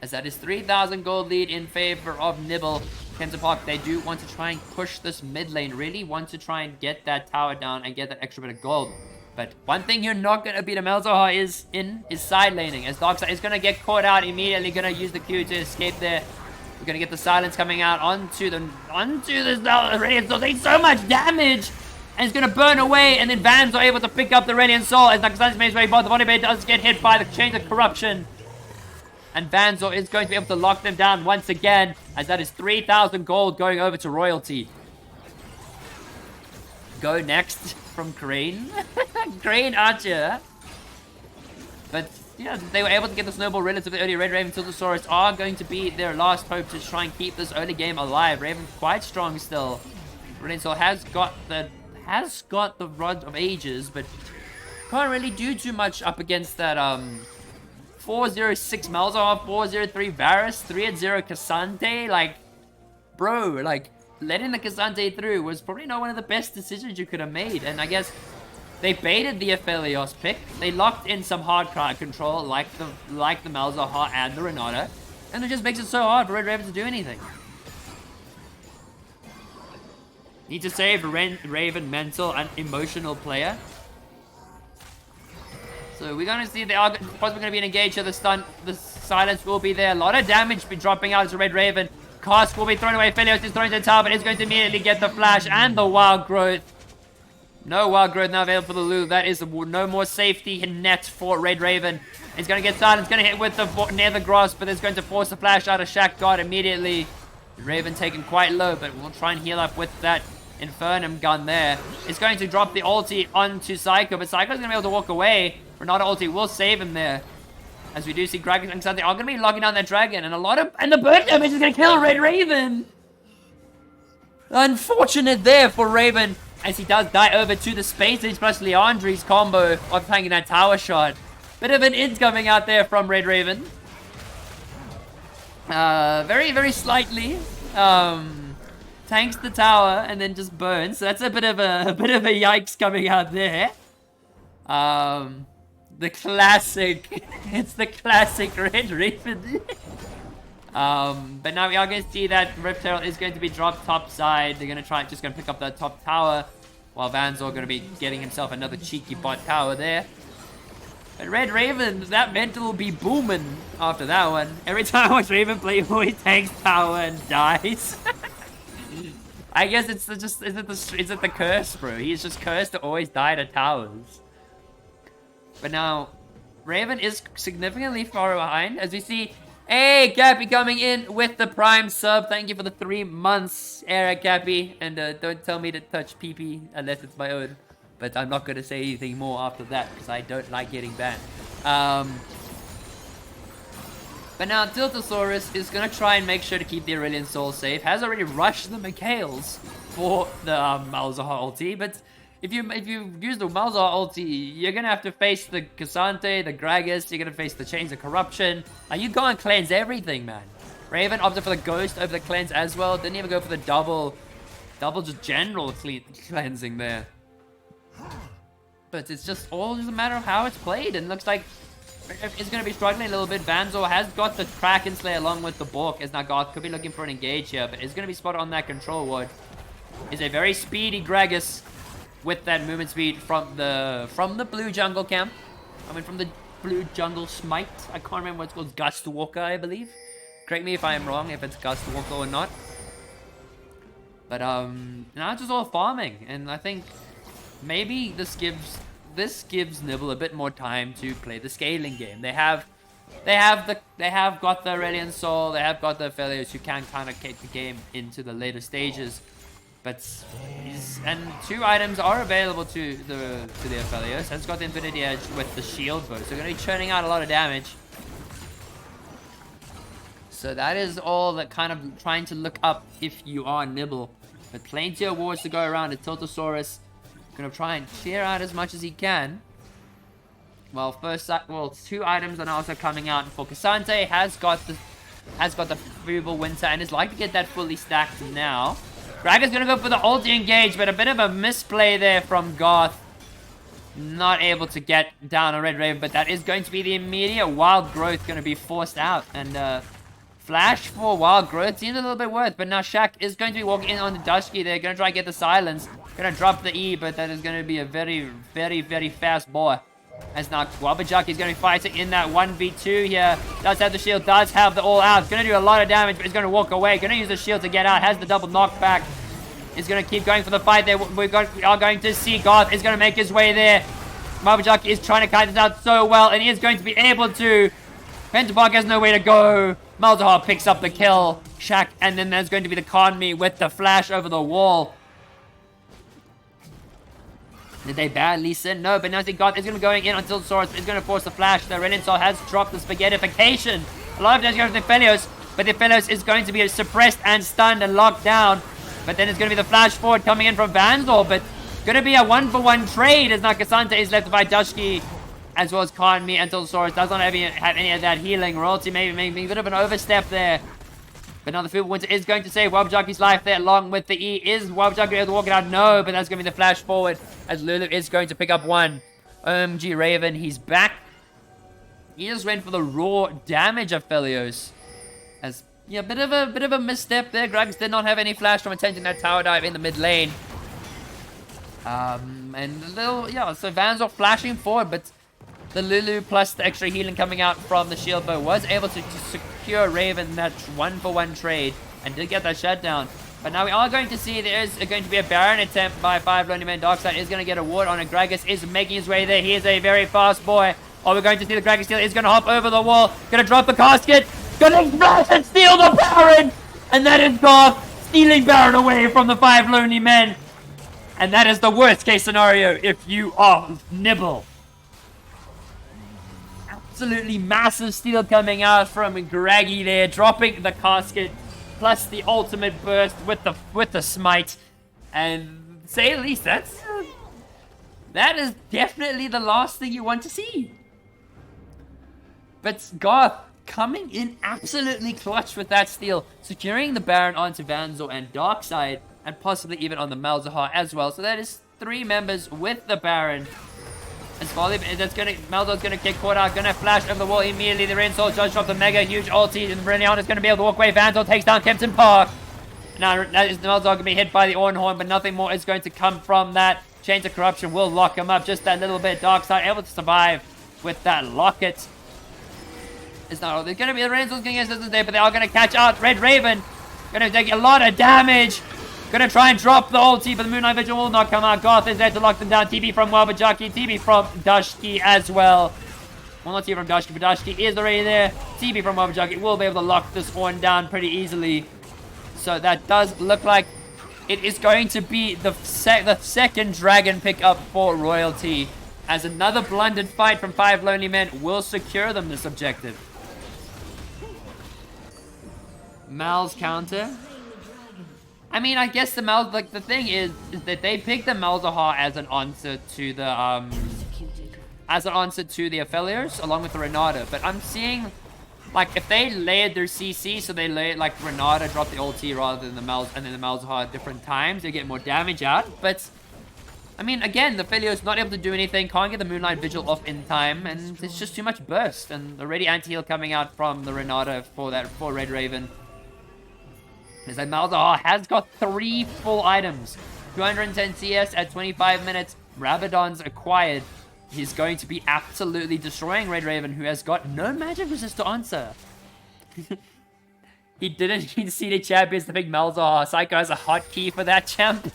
As that is 3,000 gold lead in favor of Nibble. Kensington Park, they do want to try and push this mid lane. Really want to try and get that tower down and get that extra bit of gold. But one thing you're not going to beat a Malzahar is side laning. As Darkseid is going to get caught out, immediately going to use the Q to escape there. We're going to get the silence coming out onto this Radiant Soul. Taking so much damage. And it's going to burn away. And then Vans are able to pick up the Radiant Soul. As Nakasan's makes way, but the Body Bay does get hit by the Chains of Corruption. And Vanzor is going to be able to lock them down once again. As that is 3,000 gold going over to Royalty. Go next from Crane. Crane Archer. But yeah, they were able to get the snowball relatively early. Red Raven Tiltosaurus are going to be their last hope to try and keep this early game alive. Raven quite strong still. Brilliant Soul has got the Rod of Ages, but can't really do too much up against that 406 Malzahar, 403 Varus, 3-0 Cassante. Like, bro, like, letting the Cassante through was probably not one of the best decisions you could have made. And I guess they baited the Aphelios pick. They locked in some hard card control like the Malzahar and the Renata. And it just makes it so hard for Red Raven to do anything. Need to save Raven mental and emotional player. So we're going to see they are possibly going to be engaged here. The silence will be there. A lot of damage be dropping out to Red Raven. Cask will be thrown away. Philios is thrown to the tower, but it's going to immediately get the flash and the wild growth. No wild growth now available for the Lulu. That is no more safety net for Red Raven. He's going to get silence. Going to hit with the Nether Grasp, but it's going to force the flash out of Shack God immediately. Raven taken quite low, but we'll try and heal up with that Infernum gun there. It's going to drop the ulti onto Psycho, but Psycho's going to be able to walk away. Renata ulti will save him there. As we do see Gragas and Xante are going to be locking down that dragon, and the burn damage is going to kill Red Raven. Unfortunate there for Raven, as he does die over to the Space Age plus Leandri's combo of taking that tower shot. Bit of an int coming out there from Red Raven. Very, very slightly. Tanks the tower and then just burns. So that's a bit of a yikes coming out there. The classic. It's the classic Red Raven. But now we are going to see that Riptail is going to be dropped top side. They're going to just going to pick up that top tower. While Van's all going to be getting himself another cheeky bot tower there. But Red Raven, that mental will be booming after that one. Every time I watch Raven play, he always tanks tower and dies. I guess is it the curse, bro? He's just cursed to always die to towers. But now, Raven is significantly far behind. As we see, hey, Cappy coming in with the Prime sub. Thank you for the 3 months, Eric Cappy. And don't tell me to touch PP unless it's my own. But I'm not going to say anything more after that because I don't like getting banned. But now Tiltosaurus is going to try and make sure to keep the Aurelion Soul safe. Has already rushed the Mikhails for the Malzahar ulti. But if you use the Malzahar ulti, you're going to have to face the Cassante, the Gragas. You're going to face the Chains of Corruption. You go and cleanse everything, man. Raven opted for the Ghost over the cleanse as well. Didn't even go for the double just general cleansing there. But it's just all just a matter of how it's played. And it looks like it's going to be struggling a little bit. Vanzor has got the Kraken Slayer along with the Bork. As Nagoth could be looking for an engage here, but it's going to be spotted on that control ward. Is a very speedy Gragas with that movement speed from the blue jungle camp. I mean, from the blue jungle smite. I can't remember what it's called. Gust Walker, I believe. Correct me if I am wrong, if it's Gust Walker or not. But now it's just all farming, and I think maybe this gives Nibble a bit more time to play the scaling game. They have They have got the Aurelian Soul. They have got the Aphelios who can kind of take the game into the later stages. But and 2 items are available to the Aphelios. Has got the Infinity Edge with the shield bow, so they're going to be churning out a lot of damage. So that is all that kind of trying to look up if you are Nibble. But plenty of wards to go around. A Tiltosaurus going to try and clear out as much as he can. Well, 2 items are now also coming out for Cassante. Has got the Feeble Winter and is like to get that fully stacked now. Gragas going to go for the ulti engage, but a bit of a misplay there from Garth. Not able to get down a Red Raven, but that is going to be the immediate Wild Growth going to be forced out. And Flash for Wild Growth seems a little bit worth, but now Shaq is going to be walking in on the Dusky. They're going to try and get the silence. Going to drop the E, but that is going to be a very, very, very fast boy. As now Wabajaki is going to be fighting in that 1v2 here. Does have the shield, does have the all out. Going to do a lot of damage, but he's going to walk away. Going to use the shield to get out. Has the double knockback. He's going to keep going for the fight there. We are going to see Garth is going to make his way there. Wabajaki is trying to kite this out so well, and he is going to be able to. Pentabark has no way to go. Malzahar picks up the kill. Shaq, and then there's going to be the Conme with the flash over the wall. Did they badly sin? No, but now see Garth is going to be going in until Source is going to force the flash. The Aurelian Soul has dropped the Spaghettification. A lot of damage going to the Aphelios, but the Aphelios is going to be suppressed and stunned and locked down. But then it's going to be the flash forward coming in from Vanzor, but going to be a 1-for-1 trade as now Cassante is left to fight Dashki as well as Conme until Source does not have any of that healing. Royalty maybe a bit of an overstep there. But now the Feeble Winter is going to save Wabajaki's life there along with the E. Is Wabajaki able to walk it out? No, but that's going to be the flash forward as Lulu is going to pick up 1. OMG Raven, he's back. He just went for the raw damage of Aphelios. As, yeah, bit of a misstep there. Gruggs did not have any flash from attempting that tower dive in the mid lane. And a little, yeah, so Vanzor flashing forward, but the Lulu plus the extra healing coming out from the shield bow was able to secure Raven that 1-for-1 trade and did get that shutdown. But now we are going to see there is going to be a Baron attempt by 5 Lonely Men. Darkside is going to get a ward on it. Gragas is making his way there. He is a very fast boy. Oh, we're going to see the Gragas steal. Is going to hop over the wall. Going to drop the casket. Going to smash and steal the Baron. And that is Garth stealing Baron away from the 5 Lonely Men. And that is the worst case scenario if you are Nibble. Absolutely massive steal coming out from Graggy there, dropping the casket, plus the ultimate burst with the smite, and say at least that is definitely the last thing you want to see. But Garth coming in absolutely clutch with that steal, securing the Baron onto Vanzor and Darkside, and possibly even on the Malzahar as well. So that is 3 members with the Baron. As Malzah's gonna get caught out, gonna flash over the wall immediately. The Ren Soul just dropped the mega huge ulti, and Brilliant is gonna be able to walk away. Vanzor takes down Kempton Park. Now that is Malzah gonna be hit by the Ornhorn, but nothing more is going to come from that. Chains of Corruption will lock him up just that little bit. Darkside able to survive with that locket. It's not. There's gonna be the Ren Soul's gonna get assistance there, but they are gonna catch out Red Raven. Gonna take a lot of damage. Gonna try and drop the ulti, but the Moonlight Vigil will not come out. Garth is there to lock them down. TP from Wabajaki, TP from Dashki as well. Well, not TP from Dashki, but Dashki is already there. TP from Wabajaki will be able to lock this one down pretty easily. So that does look like it is going to be the second dragon pickup for Royalty, as another blundered fight from 5 Lonely Men will secure them this objective. Mal's counter. I mean, I guess the Mal, like, the thing is that they picked the Malzahar as an answer to the Aphelios along with the Renata. But I'm seeing, like, if they layered their CC, so they layered, like, Renata dropped the ulti rather than the and then the Malzahar at different times, they get more damage out. But I mean, again, the Aphelios not able to do anything, can't get the Moonlight Vigil off in time, and it's just too much burst. And already anti-heal coming out from the Renata for Red Raven. Is that Malzahar has got 3 full items. 210 CS at 25 minutes. Rabadon's acquired. He's going to be absolutely destroying Red Raven, who has got no magic resist to answer. He didn't need to see the champions to pick Malzahar. Psycho has a hotkey for that champ.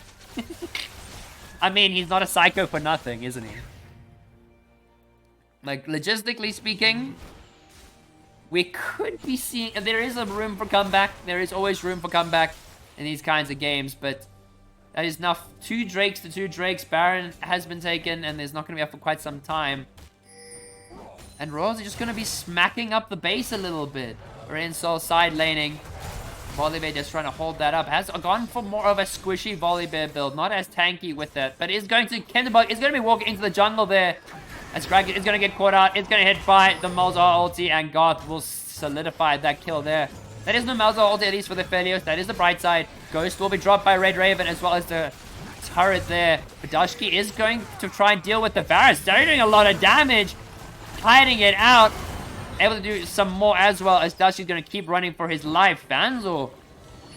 I mean, he's not a psycho for nothing, isn't he? Like, logistically speaking, we could be seeing... There is a room for comeback. There is always room for comeback in these kinds of games, but that is now 2 Drakes to 2 Drakes. Baron has been taken, and there's not going to be up for quite some time. And Royals are just going to be smacking up the base a little bit. Aurelion Sol side laning. Volibear just trying to hold that up. Has gone for more of a squishy Volibear build. Not as tanky with it, but is going to... Kinderbug is going to be walking into the jungle there. As Kraken is going to get caught out. It's going to hit by the Malzahar ulti, and Garth will solidify that kill there. That is no Malzahar ulti, at least for the Felios. That is the bright side. Ghost will be dropped by Red Raven, as well as the turret there. But Dashki is going to try and deal with the Varus. They're doing a lot of damage. Hiding it out. Able to do some more as well, as Dashki's going to keep running for his life. Vanzor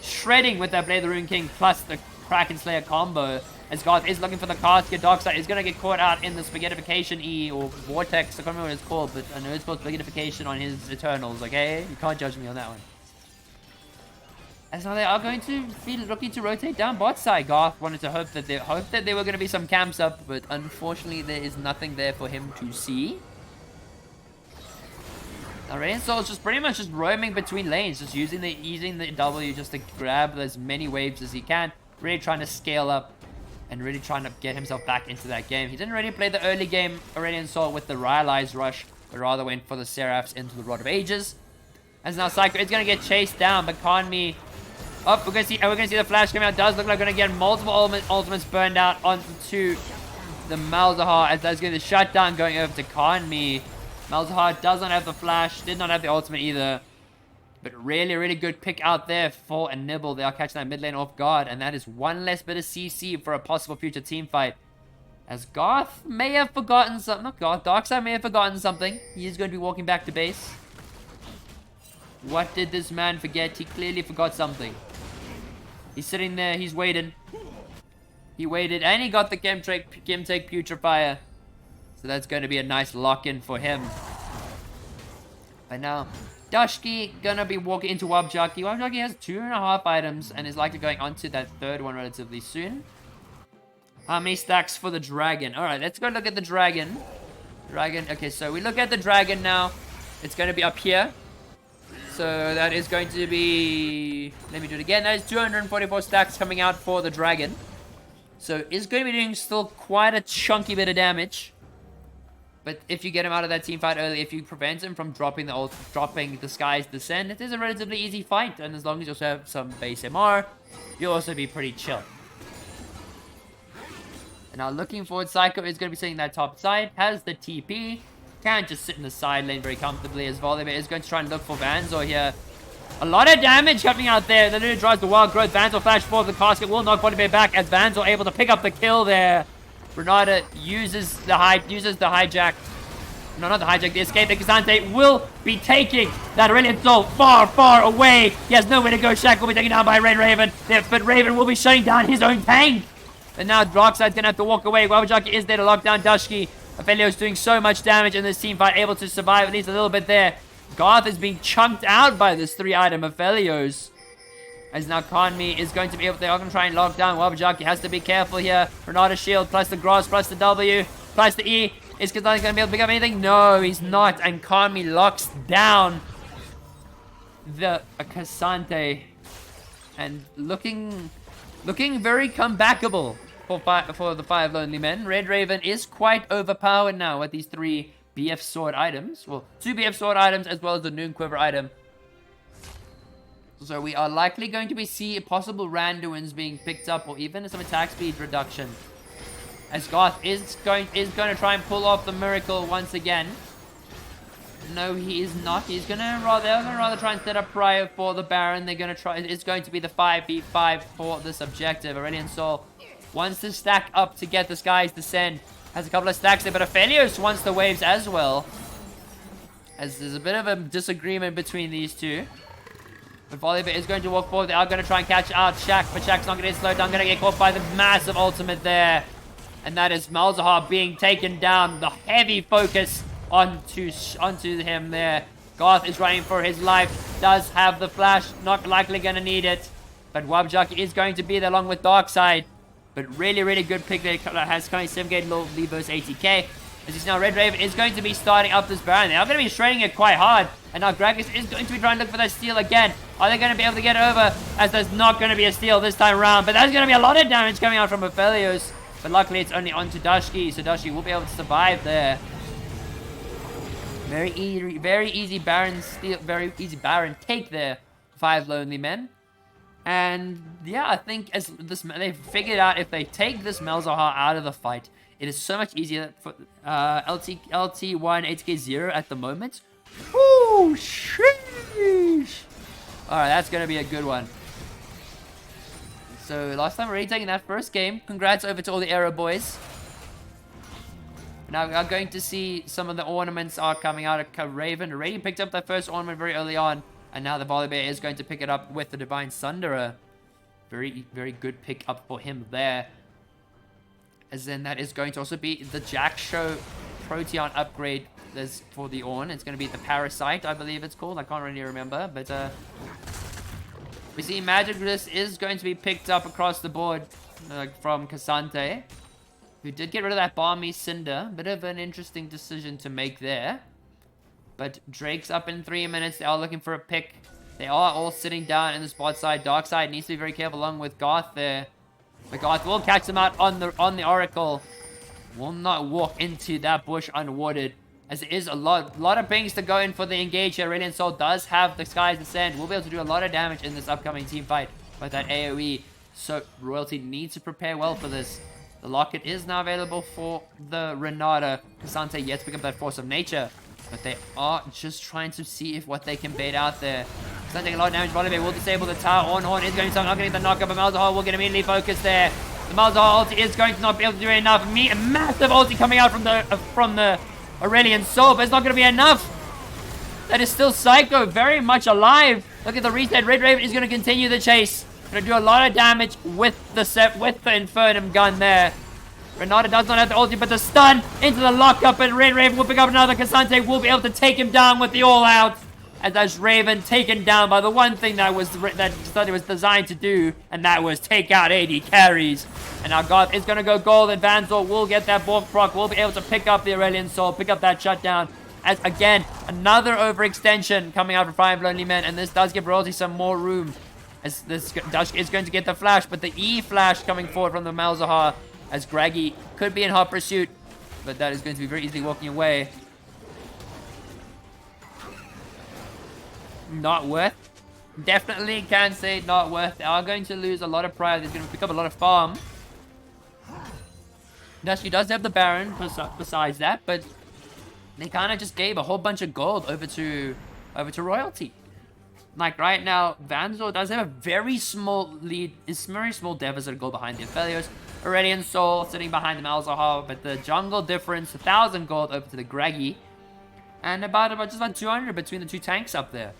shredding with that Blade of the Rune King plus the Kraken Slayer combo. As Garth is looking for the casket. Darkseid is going to get caught out in the Spaghettification E or Vortex. I can't remember what it's called, but I know it's called Spaghettification on his Eternals, okay? You can't judge me on that one. And so they are going to be looking to rotate down bot side. Garth wanted to hope that there were going to be some camps up, but unfortunately there is nothing there for him to see. Now Aurelion Sol is just pretty much just roaming between lanes, just using the W just to grab as many waves as he can. Really trying to scale up and really trying to get himself back into that game. He didn't really play the early game Aurelion Sol with the Rylai's rush, but rather went for the Seraphs into the Rod of Ages. As now Psycho is going to get chased down, but Kanmi... Oh, we're going to see the flash coming out. Does look like we're going to get multiple ultimates burned out onto the Malzahar, as that's going to shut down going over to Kanmi. Malzahar does not have the flash, did not have the ultimate either. But really good pick out there for a Nibble. They are catching that mid lane off guard, and that is one less bit of CC for a possible future team fight. As Garth may have forgotten something. Not Garth, Darkseid may have forgotten something. He is going to be walking back to base. What did this man forget? He clearly forgot something. He's sitting there, he's waiting. He waited, and he got the Chemtech Putrefier. So that's going to be a nice lock-in for him. But now, Dashki gonna be walking into Wabjaki. Wabjaki has 2.5 items and is likely going onto that 3rd one relatively soon. How many stacks for the dragon? Alright, let's go look at the dragon. Okay, so we look at the dragon now. It's going to be up here. So that is going to be... Let me do it again. That is 244 stacks coming out for the dragon. So it's going to be doing still quite a chunky bit of damage. But if you get him out of that team fight early, if you prevent him from dropping the Sky's Descent, it is a relatively easy fight. And as long as you also have some base MR, you'll also be pretty chill. And now looking forward, Psycho is going to be sitting that top side, has the TP, can just sit in the side lane very comfortably, as Volibear is going to try and look for Vanzor here. A lot of damage coming out there. The Luna drives the wild growth. Vanzor flash forward. The casket will knock Volibear back, as Vanzor able to pick up the kill there. Renata uses the hijack. No, not the hijack, the escape. The Kazante will be taking that Aurelion Sol far away. He has nowhere to go. Shaq will be taken down by Red Raven. But Raven will be shutting down his own tank. And now Darkseid's gonna have to walk away. Wabajaki is there to lock down Dashki. Aphelios doing so much damage in this team fight, able to survive at least a little bit there. Garth is being chunked out by this 3-item Aphelios. As now Kanmi is going to be able to... They're going to try and lock down. Wabajaki has to be careful here. Renata shield, plus the grass, plus the W, plus the E. Is Kazan going to be able to pick up anything? No, he's not. And Kanmi locks down the Kasante. And looking very comebackable for the 5 lonely men. Red Raven is quite overpowered now with these 3 BF sword items. Well, 2 BF sword items as well as the Noon Quiver item. So we are likely going to see possible Randuins being picked up, or even some attack speed reduction. As Garth is going to try and pull off the miracle once again. No, he is not. They're gonna rather try and set up Prior for the Baron. They're gonna try. It's going to be the 5v5 for this objective. Aurelion Sol wants to stack up to get the Sky's Descent. Has a couple of stacks there, but Aphelios wants the waves as well. As there's a bit of a disagreement between these two. But Volibear is going to walk forward. They are going to try and catch out Shaq, but Shaq's not going to get slowed down. Going to get caught by the massive ultimate there. And that is Malzahar being taken down. The heavy focus onto him there. Garth is running for his life. Does have the flash. Not likely going to need it. But Wabjaki is going to be there along with Darkseid. But really good pick there. Has kind of 7k low lead versus 80k. As you see now, Red Raven is going to be starting up this Baron. They are going to be shredding it quite hard. And now Gragas is going to be trying to look for that steal again. Are they going to be able to get over? As there's not going to be a steal this time around. But there's going to be a lot of damage coming out from Aphelios. But luckily it's only onto Dashki. So Dashki will be able to survive there. Very easy Baron steal. Very easy Baron take there. 5 lonely men. And yeah, I think as this they've figured out if they take this Malzahar out of the fight, it is so much easier for LT1 8K0 at the moment. Woo! Sheesh! Alright, that's gonna be a good one. So last time already taking that first game. Congrats over to all the Aero boys. Now we are going to see some of the ornaments are coming out of Raven. Already picked up that first ornament very early on. And now the Volibear is going to pick it up with the Divine Sunderer. Very, very good pick up for him there. As then that is going to also be the Jack Show Proteon upgrade for the Ornn. It's going to be the Parasite, I believe it's called. I can't really remember. But we see Magic Resist is going to be picked up across the board from Cassante, who did get rid of that Balmy Cinder. Bit of an interesting decision to make there. But Drake's up in 3 minutes. They are looking for a pick. They are all sitting down in the spot side. Dark side needs to be very careful along with Garth there. But Garth will catch them out on the Oracle. Will not walk into that bush unwarded. As it is a lot of pings to go in for the engage here. Radiant Soul does have the Skies Descend. Will be able to do a lot of damage in this upcoming team fight with that AoE. So Royalty needs to prepare well for this. The Locket is now available for the Renata. Cassante yet to pick up that Force of Nature. But they are just trying to see if what they can bait out there. It's not taking a lot of damage. Volibear will disable the tower. Horn is going to start not getting the knockup, but Malzahar will get immediately focused there. The Malzahar ulti is going to not be able to do enough. Massive ulti coming out from the Aurelion Soul, but it's not going to be enough. That is still Psycho, very much alive. Look at the reset. Red Raven is going to continue the chase. Going to do a lot of damage with the Infernum gun there. Renata does not have the ulti, but the stun into the lockup, and Red Raven will pick up another. Cassante will be able to take him down with the all-out. As that's Raven taken down by the one thing that Cassante was designed to do, and that was take out AD carries. And now Garth is going to go gold, and Vanzor will get that Bork proc, will be able to pick up the Aurelion Soul, pick up that shutdown. As again, another overextension coming out for 5 lonely men, and this does give Royalty some more room. As this Dush is going to get the flash, but the E flash coming forward from the Malzahar. As Graggy could be in hot pursuit, but that is going to be very easily walking away. Not worth. Definitely can say not worth. They are going to lose a lot of pride. They're going to pick up a lot of farm. Dusty does have the Baron besides that, but they kind of just gave a whole bunch of gold over to Royalty. Like right now, Vanzor does have a very small lead. It's very small deficit of gold behind the Aphelios. Aurelion Soul sitting behind the Malzahar, but the jungle difference, 1,000 gold over to the Graggy. And just about 200 between the two tanks up there.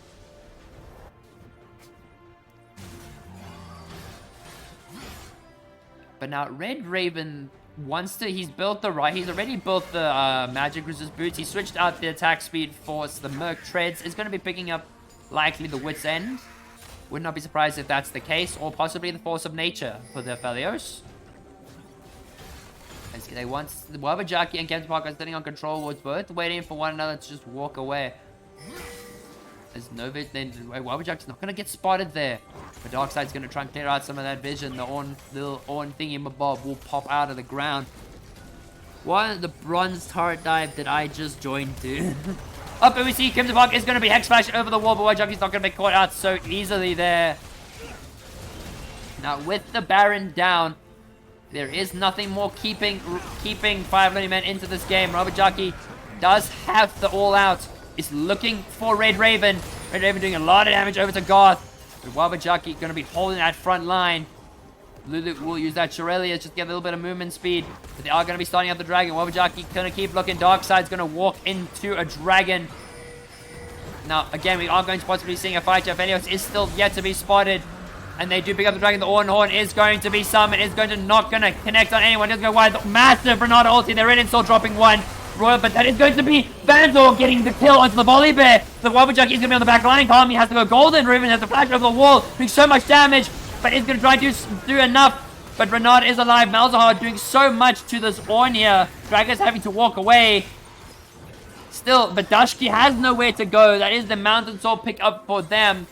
But now Red Raven wants to, he's already built the magic resist boots. He switched out the attack speed force. The Merc Treads is going to be picking up likely the Wit's End. Would not be surprised if that's the case, or possibly the Force of Nature for the Aphelios. As they want the Wabajaki and Kem's Park are sitting on control wards both, waiting for one another to just walk away. As Nova, then Wabajaki's not going to get spotted there. But Darkside's going to try and clear out some of that vision. The little Ornn thingy-mabob will pop out of the ground. One, the bronze turret dive that I just joined to. Up and we see Kem's Park is going to be Hex Flash over the wall, but Wabajaki's not going to be caught out so easily there. Now with the Baron down, there is nothing more keeping 5 lonely men into this game. Wabajaki does have the all-out. Is looking for Red Raven. Red Raven doing a lot of damage over to Garth. But Wabajaki going to be holding that front line. Lulu will use that Shirelli just to get a little bit of movement speed. But they are going to be starting up the dragon. Wabajaki going to keep looking. Darkside's going to walk into a dragon. Now, again, we are going to possibly seeing a fight. Aphelios is still yet to be spotted. And they do pick up the dragon. The Horn is going to be summoned. It's going to not going to connect on anyone. It's going to go wide. Massive Renata ulti. They're in, still dropping one. Royal, but that is going to be Vanzor getting the kill onto the Volibear. The Wabajaki is going to be on the back line. Calm, he has to go golden. Raven has to flash over the wall, doing so much damage, but is going to try to do enough But Renard is alive. Malzahar doing so much to this Ornn here. Dragon's having to walk away. Still, but Dashki has nowhere to go. That is the Mountain Soul pick up for them.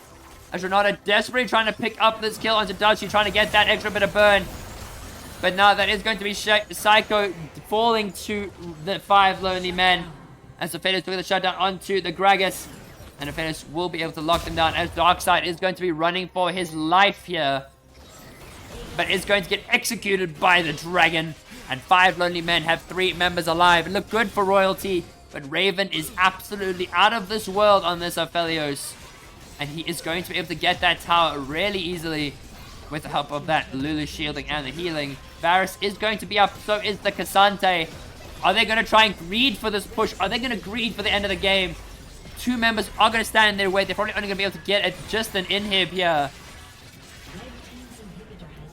As Renata desperately trying to pick up this kill onto Dashki, trying to get that extra bit of burn. But now that is going to be Psycho falling to the 5 lonely men. As Ophelia took the shutdown onto the Gragas. And Ophelia will be able to lock them down as Darkseid is going to be running for his life here. But is going to get executed by the dragon. And 5 lonely men have 3 members alive. It looked good for Royalty. But Raven is absolutely out of this world on this Aphelios. And he is going to be able to get that tower really easily with the help of that Lulu shielding and the healing. Varus is going to be up, so is the Cassante. Are they going to try and greed for this push? Are they going to greed for the end of the game? 2 members are going to stand in their way. They're probably only going to be able to get just an inhib here.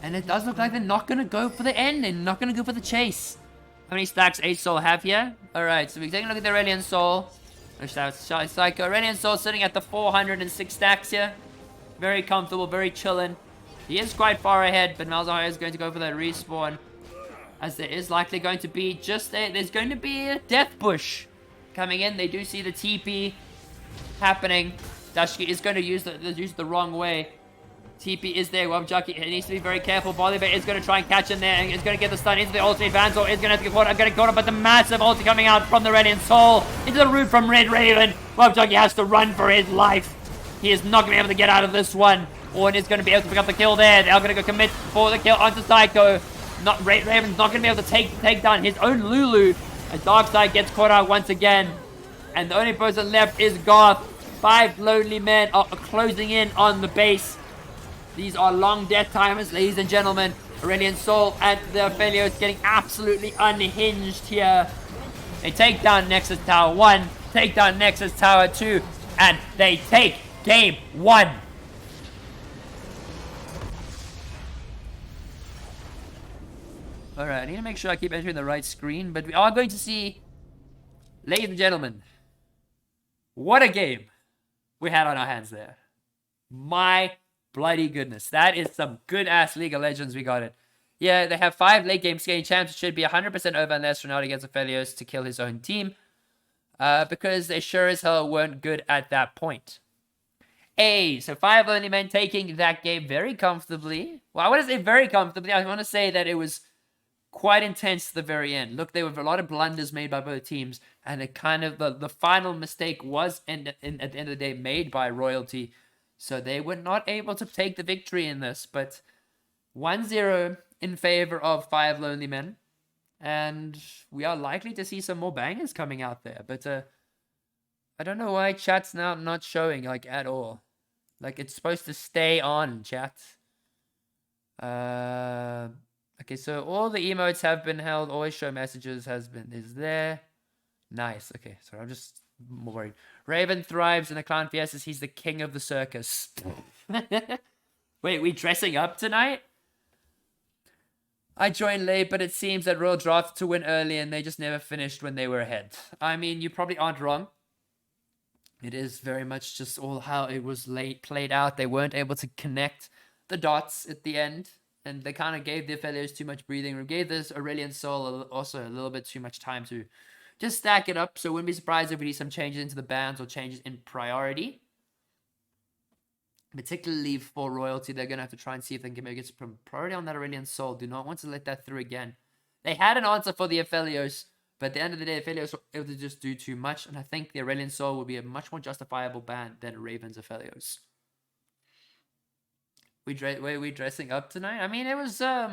And it does look like they're not going to go for the end. They're not going to go for the chase. How many stacks Ace Soul have here? Alright, so we're taking a look at the Aurelion Soul. Psycho. Aurelion Soul sitting at the 406 stacks here. Very comfortable, very chillin'. He is quite far ahead, but Malzahar is going to go for that respawn. As there is likely going to be there's going to be a death bush coming in. They do see the TP happening. Dashki is going to use the wrong way. TP is there. Wabjaki needs to be very careful. Bolivar is going to try and catch him there. And is going to get the stun into the ulti. Vanzor is going to have to get caught up. But the massive ulti coming out from the Radiant Soul into the root from Red Raven. Wabjaki has to run for his life. He is not going to be able to get out of this one. Ornn is going to be able to pick up the kill there. They're going to go commit for the kill onto Psycho. Raven's not going to be able to take down his own Lulu. And Darkseid gets caught out once again. And the only person left is Garth. 5 lonely men are closing in on the base. These are long death timers, ladies and gentlemen. Aurelion Soul and the Aphelios getting absolutely unhinged here. They take down Nexus Tower 1, take down Nexus Tower 2, and they take game 1. Alright, I need to make sure I keep entering the right screen, but we are going to see, ladies and gentlemen, what a game we had on our hands there. My bloody goodness. That is some good-ass League of Legends we got it. Yeah, they have 5 late-game scaling champs. It should be 100% over unless Ronaldo gets Aphelios to kill his own team. Because they sure as hell weren't good at that point. So 5 only men taking that game very comfortably. Well, I want to say very comfortably. I want to say that it was quite intense to the very end. Look, there were a lot of blunders made by both teams. And it kind of, the final mistake was, at the end of the day, made by Royalty. So they were not able to take the victory in this, but 1-0 in favor of 5 lonely men. And we are likely to see some more bangers coming out there. But I don't know why chat's now not showing, like, at all. Like, it's supposed to stay on, chat. Okay, so all the emotes have been held. Always show messages is there. Nice. Okay, so I'm just more worried. Raven thrives in the clown fiestas. He's the king of the circus. Wait, we dressing up tonight? I joined late, but it seems that Royal drafted to win early and they just never finished when they were ahead. I mean, you probably aren't wrong. It is very much just all how it was played out. They weren't able to connect the dots at the end. And they kind of gave the Aphelios too much breathing room. Gave this Aurelion Soul also a little bit too much time to just stack it up. So wouldn't be surprised if we see some changes into the bans or changes in priority. Particularly for Royalty, they're going to have to try and see if they can get some priority on that Aurelion Soul. Do not want to let that through again. They had an answer for the Aphelios, but at the end of the day, Aphelios were able to just do too much. And I think the Aurelion Soul will be a much more justifiable ban than Raven's Aphelios. Were we dressing up tonight? I mean, it was, I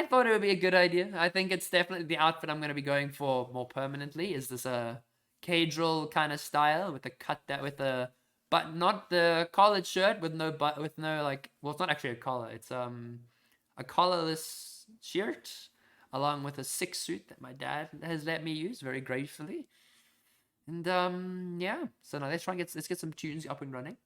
thought it would be a good idea. I think it's definitely the outfit I'm going to be going for more permanently. Is this a cadral kind of style with the but not the collared shirt with no like, well, it's not actually a collar. It's a collarless shirt along with a sick suit that my dad has let me use very gratefully. And yeah, so now let's get some tunes up and running.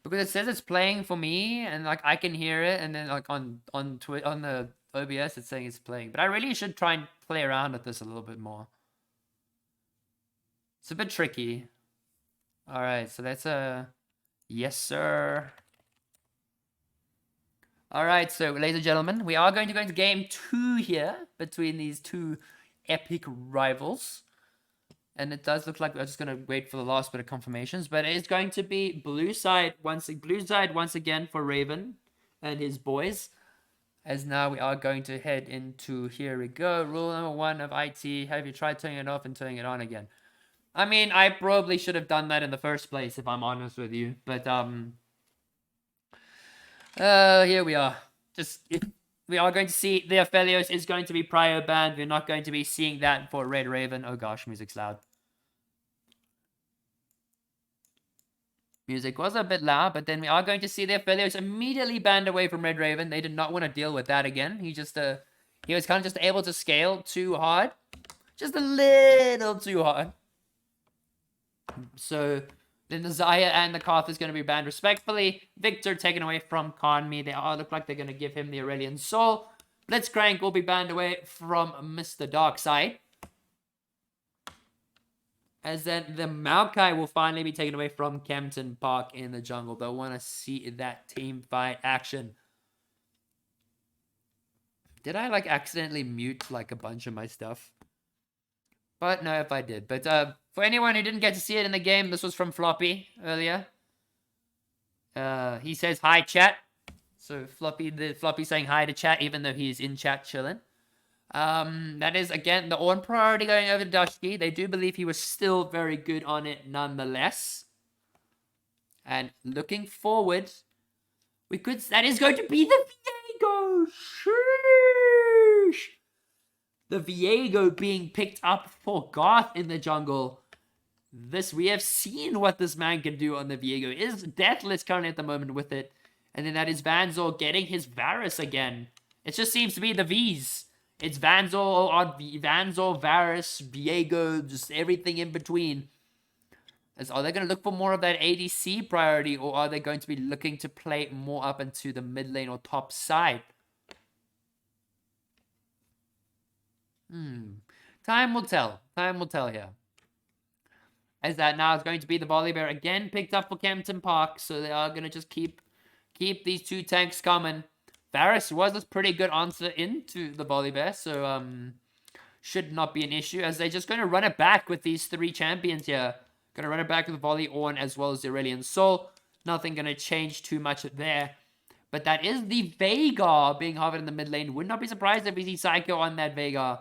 Because it says it's playing for me, and like I can hear it, and then like on the OBS it's saying it's playing. But I really should try and play around with this a little bit more. It's a bit tricky. All right, so that's a yes, sir. All right, so ladies and gentlemen, we are going to go into game 2 here between these two epic rivals. And it does look like we're just going to wait for the last bit of confirmations. But it is going to be blue side once again for Raven and his boys. As now we are going to head into, here we go, rule number 1 of IT. Have you tried turning it off and turning it on again? I mean, I probably should have done that in the first place, if I'm honest with you. But, here we are. We are going to see the Aphelios is going to be prior banned. We're not going to be seeing that for Red Raven. Oh gosh, music's loud. Music was a bit loud, but then we are going to see the Aphelios immediately banned away from Red Raven. They did not want to deal with that again. He was kind of just able to scale too hard. Just a little too hard. So then the Zaya and the Karth is going to be banned respectfully. Victor taken away from Kanmi. They all look like they're going to give him the Aurelian Soul. Blitzcrank will be banned away from Mr. Darkseid. As then the Maokai will finally be taken away from Kempton Park in the jungle. They'll want to see that team fight action. Did I like accidentally mute like a bunch of my stuff? But no, if I did. But for anyone who didn't get to see it in the game, this was from Floppy earlier. He says hi chat. So Floppy saying hi to chat even though he's in chat chilling. That is, again, the on priority going over to Dashki. They do believe he was still very good on it nonetheless. And looking forward, that is going to be the Viego. Sheesh. The Viego being picked up for Garth in the jungle. We have seen what this man can do on the Viego. It is deathless currently at the moment with it. And then that is Vanzor getting his Varus again. It just seems to be the Vs. It's Vanzor, Varus, Viego, just everything in between. Are they going to look for more of that ADC priority, or are they going to be looking to play more up into the mid lane or top side? Time will tell. Time will tell here. As that now is going to be the Volibear again picked up for Kempton Park, so they are going to just keep these two tanks coming. Varus was a pretty good answer into the Volibear, so should not be an issue, as they're just going to run it back with these 3 champions here. Going to run it back with Volley, Ornn, as well as the Aurelian Soul. Nothing going to change too much there. But that is the Veigar being hovered in the mid lane. Would not be surprised if we see Psycho on that Veigar.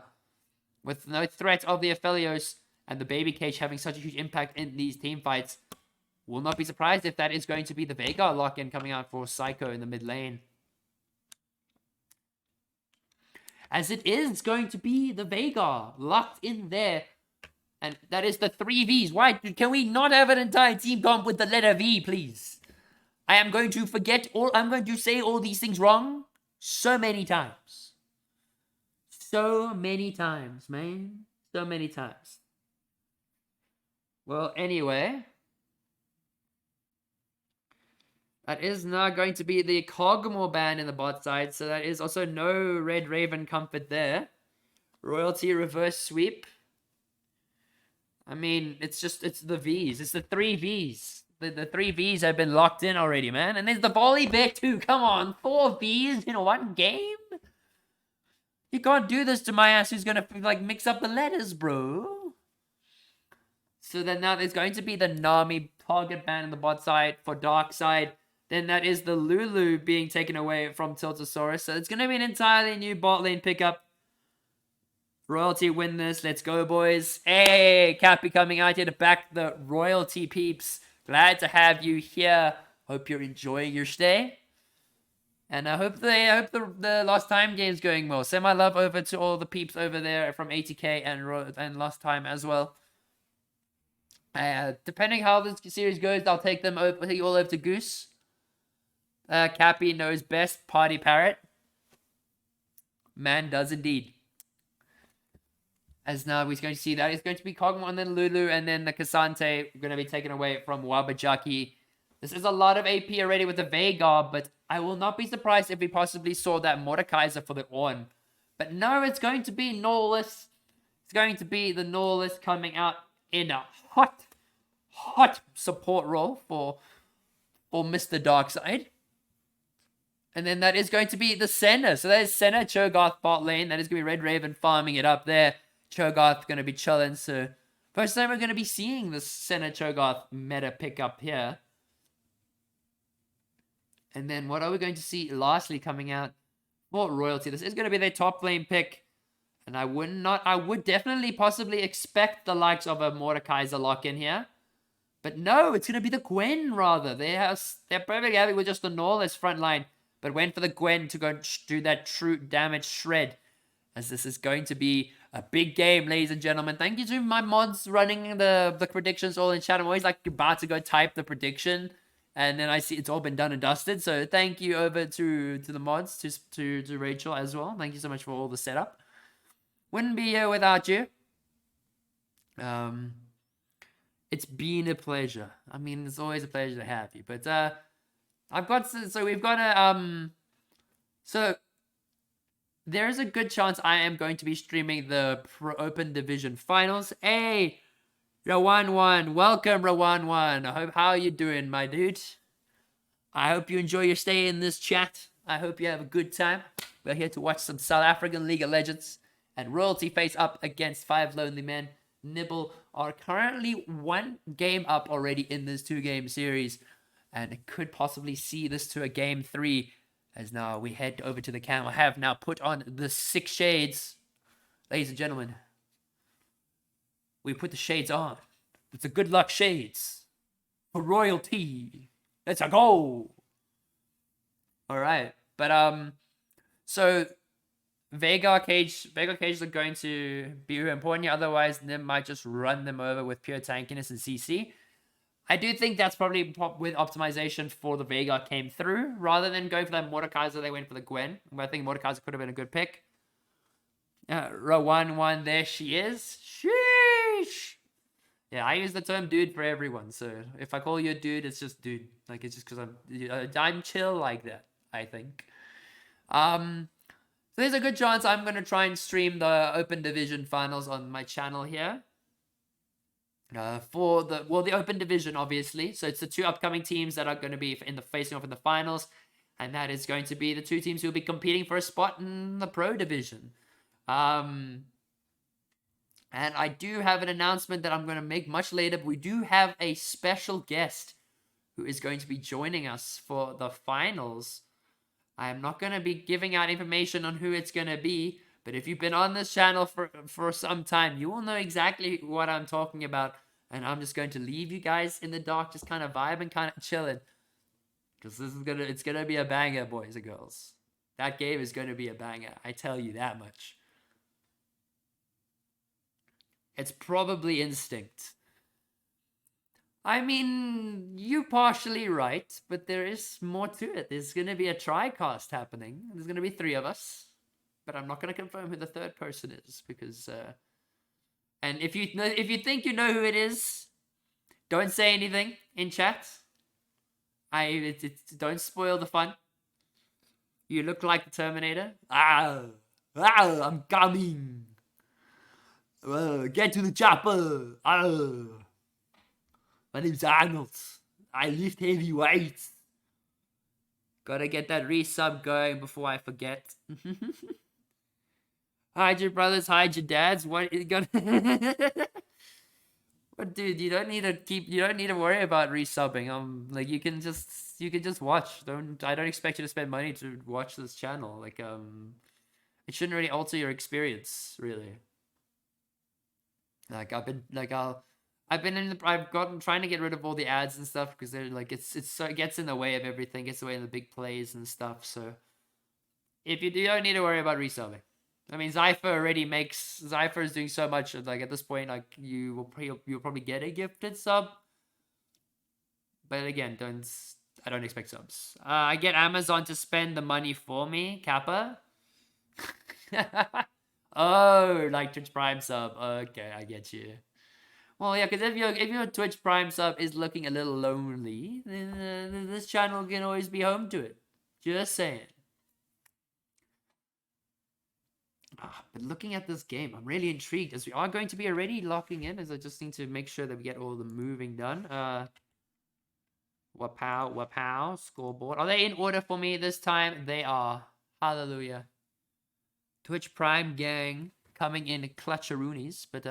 With no threat of the Aphelios and the Baby Cage having such a huge impact in these team fights. Will not be surprised if that is going to be the Veigar lock-in coming out for Psycho in the mid lane. As it is going to be the Veigar locked in there. And that is the 3 Vs. Why can we not have an entire team comp with the letter V, please? I am going to I'm going to say all these things wrong so many times. So many times, man. So many times. Well, anyway. That is now going to be the Cogmore ban in the bot side. So that is also no Red Raven comfort there. Royalty reverse sweep. I mean, it's the Vs. It's the 3 Vs. The 3 Vs have been locked in already, man. And there's the Volibear too. Come on, 4 Vs in one game? You can't do this to my ass who's going to, like, mix up the letters, bro. So then now there's going to be the Nami target ban in the bot side for Darkseid. Then that is the Lulu being taken away from Tiltosaurus. So it's going to be an entirely new bot lane pickup. Royalty win this. Let's go, boys. Hey, Cappy coming out here to back the Royalty peeps. Glad to have you here. Hope you're enjoying your stay. And I hope the Lost Time game's going well. Send my love over to all the peeps over there from ATK and Lost Time as well. Depending how this series goes, I'll take them over, take you all over to Goose. Cappy knows best. Party Parrot. Man does indeed. As now we're going to see that it's going to be Kog'Maw and then Lulu, and then the Cassante going to be taken away from Wabajaki. This is a lot of AP already with the Veigar, but I will not be surprised if we possibly saw that Mordekaiser for the Ornn. But no, it's going to be Norlis. It's going to be the Norlis coming out in a hot support role for Mr. Darkseid. And then that is going to be the Senna. So that is Senna, Cho'Gath bot lane. That is going to be Red Raven farming it up there. Cho'Gath going to be chilling. So first time we're going to be seeing this Senna Cho'Gath meta pick up here. And then what are we going to see lastly coming out? More Royalty. This is going to be their top lane pick. And I would definitely possibly expect the likes of a Mordekaiser lock in here. But no, it's going to be the Gwen rather. They're perfectly happy with just the Norlis front line. But went for the Gwen to go do that true damage shred. As this is going to be a big game, ladies and gentlemen. Thank you to my mods running the predictions all in chat. I'm always like about to go type the prediction. And then I see it's all been done and dusted. So thank you over to the mods, to Rachel as well. Thank you so much for all the setup. Wouldn't be here without you. It's been a pleasure. I mean, it's always a pleasure to have you. But so there's a good chance I am going to be streaming the Pro Open Division Finals. Hey, Rawan1, welcome Rawan1. How are you doing, my dude? I hope you enjoy your stay in this chat. I hope you have a good time. We're here to watch some South African League of Legends and Royalty face up against 5 Lonely Men. Nibble are currently 1 game up already in this 2-game series, and it could possibly see this to a game 3. As now we head over to the cam. I have now put on the 6 shades, ladies and gentlemen. We put the shades on. It's a good luck shades for Royalty. Let's go. All right, but so Veigar Cage are going to be important here. Otherwise, Nim might just run them over with pure tankiness and CC. I do think that's probably with optimization for the Veigar came through. Rather than going for that Mordekaiser, they went for the Gwen. I think Mordekaiser could have been a good pick. Rawan1, there she is. Sheesh. Yeah, I use the term dude for everyone. So if I call you a dude, it's just dude. Like, it's just because I'm chill like that, I think. So there's a good chance I'm going to try and stream the Open Division Finals on my channel here. For the Open Division, obviously. So it's the 2 upcoming teams that are going to be facing off in the finals. And that is going to be the 2 teams who will be competing for a spot in the Pro Division. And I do have an announcement that I'm going to make much later. But we do have a special guest who is going to be joining us for the finals. I am not going to be giving out information on who it's going to be. But if you've been on this channel for some time, you will know exactly what I'm talking about. And I'm just going to leave you guys in the dark, just kind of vibing, kind of chilling. Because it's going to be a banger, boys and girls. That game is going to be a banger. I tell you that much. It's probably Instinct. I mean, you're partially right, but there is more to it. There's going to be a tri-cast happening. There's going to be 3 of us. But I'm not going to confirm who the 3rd person is because, and if you think you know who it is, don't say anything in chat. Don't spoil the fun. You look like the Terminator. I'm coming. Get to the chopper. My name's Arnold. I lift heavy weights. Gotta get that resub going before I forget. Hide your brothers, hide your dads. What you got? But dude, you don't need to worry about resubbing. Like you can just watch. I don't expect you to spend money to watch this channel. Like it shouldn't really alter your experience, really. Like I've gotten trying to get rid of all the ads and stuff because they're like it gets in the way of everything, gets in the way of the big plays and stuff. So if you don't need to worry about resubbing. I mean, Zypher is doing so much. Like at this point, like you'll probably get a gifted sub. But again, I don't expect subs. I get Amazon to spend the money for me, Kappa. Oh, like Twitch Prime sub. Okay, I get you. Well, yeah, because if your Twitch Prime sub is looking a little lonely, then this channel can always be home to it. Just saying. But looking at this game, I'm really intrigued, as we are going to be already locking in, as I just need to make sure that we get all the moving done. Wapow, scoreboard. Are they in order for me this time? They are. Hallelujah. Twitch Prime gang coming in clutcheroonies, but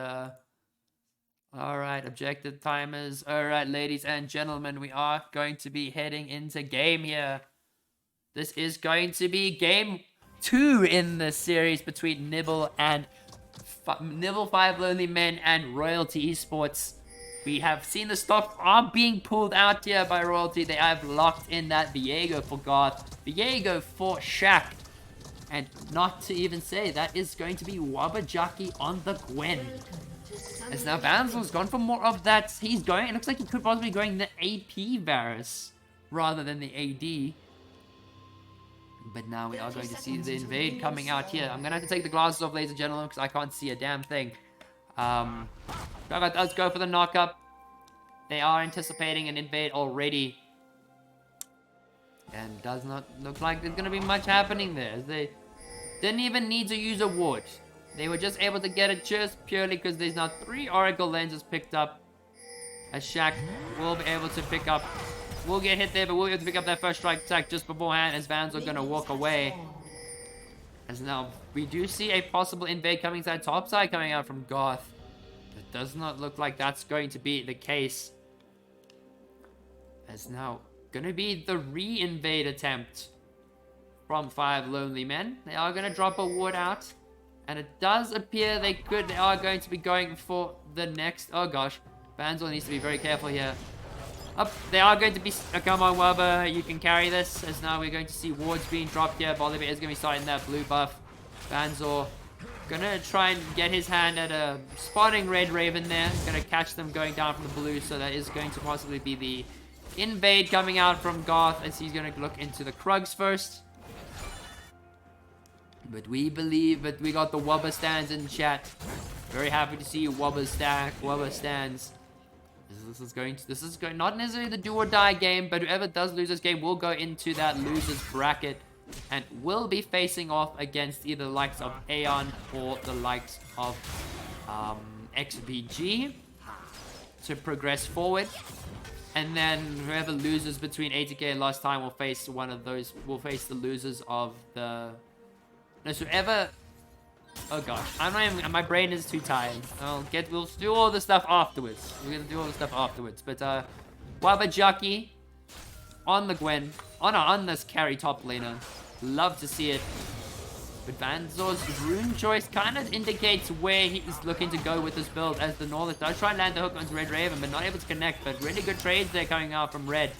alright, objective timers. Alright, ladies and gentlemen, we are going to be heading into game here. This is going to be game 2 in the series between Nibble 5 Lonely Men and Royalty Esports. We have seen the stops are being pulled out here by Royalty. They have locked in that Viego for Garth, Viego for Shaq. And not to even say, that is going to be Wabajaki on the Gwen. As now Banzel's gone for more of that. He's going, it looks like he could possibly be going the AP Varus rather than the AD. But now we are going to see the invade coming out here. I'm going to have to take the glasses off, ladies and gentlemen, because I can't see a damn thing. Let's go for the knockup. They are anticipating an invade already. And does not look like there's going to be much happening there. They didn't even need to use a ward. They were just able to get it just purely because there's now 3 Oracle lenses picked up. As Shaq will be able to pick up. We'll get hit there, but we'll be able to pick up that first strike attack just beforehand as Vans are going to walk away. As now we do see a possible invade coming inside top side coming out from Garth. It does not look like that's going to be the case. As now going to be the re-invade attempt from 5 Lonely Men. They are going to drop a ward out. And it does appear they are going to be going for the next. Oh gosh. Banzel needs to be very careful here. Up, they are going to be. Come on, Wubba, you can carry this. As now we're going to see wards being dropped here. Bolivia is going to be starting that blue buff. Banzel gonna try and get his hand at a spotting Red Raven there. Gonna catch them going down from the blue. So that is going to possibly be the invade coming out from Garth as he's going to look into the Krugs first. But we believe that we got the Wubba stands in chat. Very happy to see Wubba stands. This is going not necessarily the do or die game, but whoever does lose this game will go into that losers bracket and will be facing off against either the likes of Aeon or the likes of XVG to progress forward. And then whoever loses between 80k and last time will face one of those. Will face the losers of the. No, so whoever. Oh gosh, I'm not even. My brain is too tired. We'll do all the stuff afterwards. We're gonna do all the stuff afterwards. But Wabajaki on the Gwen, on this carry top laner. Love to see it. But Vanzor's rune choice kind of indicates where he's looking to go with this build, as the North does try and land the hook onto Red Raven, but not able to connect. But really good trades there coming out from Red.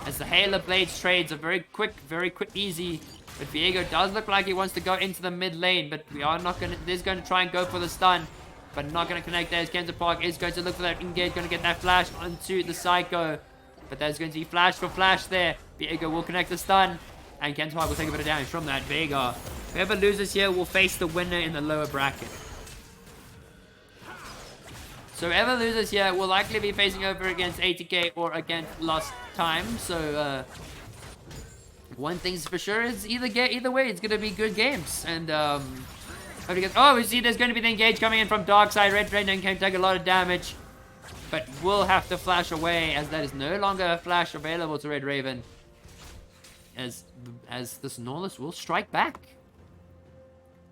As the Halo Blades trades are very quick, easy. But Viego does look like he wants to go into the mid lane, but we are not going to. He's going to try and go for the stun, but not going to connect there. As Kenza Park is going to look for that engage, going to get that flash onto the Psycho. But there's going to be flash for flash there. Viego will connect the stun. And Kenza Park will take a bit of damage from that Vega. Whoever loses here will face the winner in the lower bracket. So whoever loses here will likely be facing over against 80k or against Lost Time. So one thing's for sure is either way, it's gonna be good games. And we see there's gonna be the engage coming in from dark side. Red Raven can take a lot of damage, but will have to flash away as that is no longer a flash available to Red Raven. As this Norlis will strike back.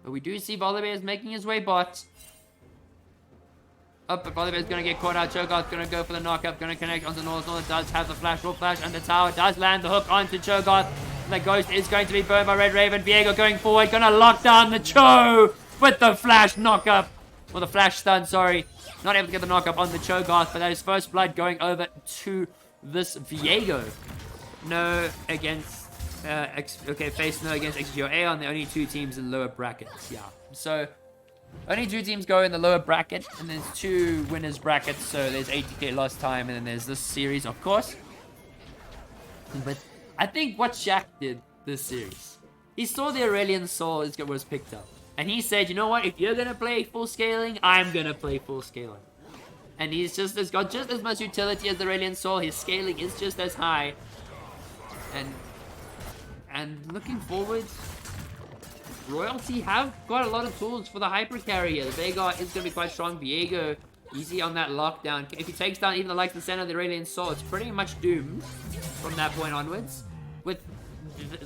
But we do see Volibear is making his way bot. But Volibear is going to get caught out. Cho'Gath's going to go for the knockup. Going to connect onto Norlis. Norlis does have the flash. Will flash and the tower. Does land the hook onto Cho'Gath. The ghost is going to be burned by Red Raven. Viego going forward. Going to lock down the Cho with the flash knockup. Or the flash stun, sorry. Not able to get the knockup on the Cho'Gath. But that is first blood going over to this Viego. No against... face no against XG or Aeon. The only 2 teams in lower brackets. Yeah. So, only 2 teams go in the lower bracket. And there's 2 winners brackets. So, there's 80k last time. And then there's this series, of course. But I think what Shaq did this series. He saw the Aurelion Soul was picked up. And he said, you know what? If you're going to play full scaling, I'm going to play full scaling. And he's got just as much utility as the Radiant Soul. His scaling is just as high. And looking forward, Royalty have got a lot of tools for the hyper carrier. The Veigar is going to be quite strong. Viego, easy on that lockdown. If he takes down even the likes of the center of the Radiant Soul, it's pretty much doomed from that point onwards. With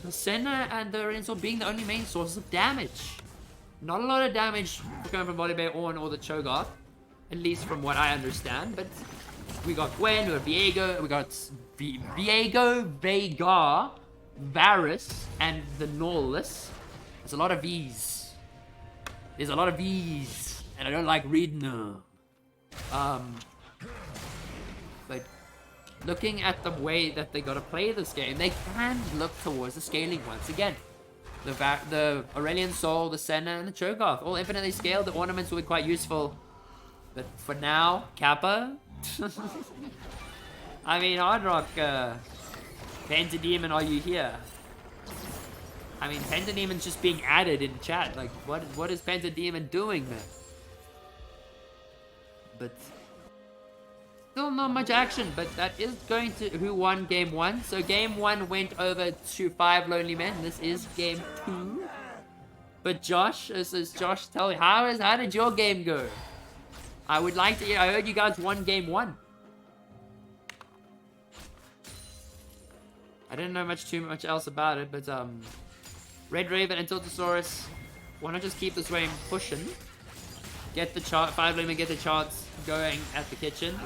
the Senna and the Radiant Soul being the only main sources of damage. Not a lot of damage coming from Volibear or the Cho'Gath, at least from what I understand. But we got Gwen, we got Viego, we got Viego, Veigar, Varus, and the Norlis. There's a lot of V's. There's a lot of V's, and I don't like reading them. But looking at the way that they gotta play this game, they can look towards the scaling once again. The Aurelian Soul, the Senna, and the Cho'Gath, all infinitely scaled. The ornaments will be quite useful. But for now, Kappa? I mean, Hardrock, Pentademon, are you here? I mean, Pentademon's just being added in chat. Like, what is Pentademon doing there? But still not much action, but that is going to who won game 1. So game 1 went over to 5 lonely men. This is game 2. But Josh, Josh, tell me, how did your game go? I would like to, I heard you guys won game 1. I didn't know too much else about it, but Red Raven and Tiltosaurus wanna just keep this way pushing. Get the chart, 5 limit, get the charts going at the kitchen.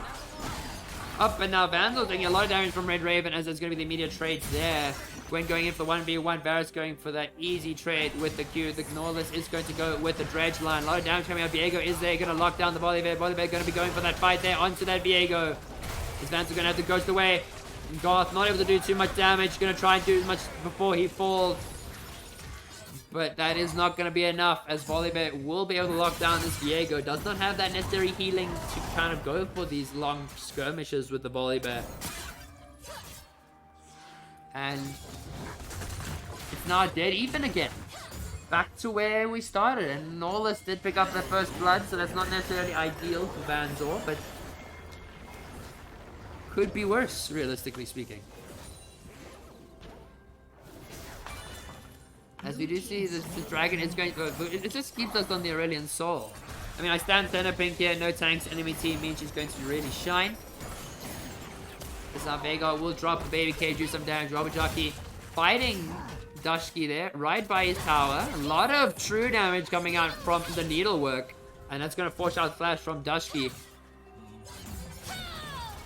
Up and now Vandal taking a lot of damage from Red Raven as there's going to be the immediate trades there. Gwen going in for the 1v1, Varus going for that easy trade with the Q. The Gnorless is going to go with the Dredge line. A lot of damage coming out. Viego is there, going to lock down the Volibear. Volibear going to be going for that fight there onto that Viego. This Vandal's going to have to ghost away. Garth not able to do too much damage. Going to try and do as much before he falls. But that is not going to be enough, as Volibear will be able to lock down this Viego. Does not have that necessary healing to kind of go for these long skirmishes with the Volibear. And it's now dead even again. Back to where we started. And Norlis did pick up the first blood, so that's not necessarily ideal for Vanzor, but could be worse, realistically speaking. As we do see, the dragon is going to... It just keeps us on the Aurelian Soul. I mean, I stand center pink here, no tanks, enemy team means she's going to really shine. This now Veigar will drop the baby cage, do some damage. Robert Jockey fighting Dashki there, right by his tower. A lot of true damage coming out from the needlework. And that's going to force out flash from Dashki.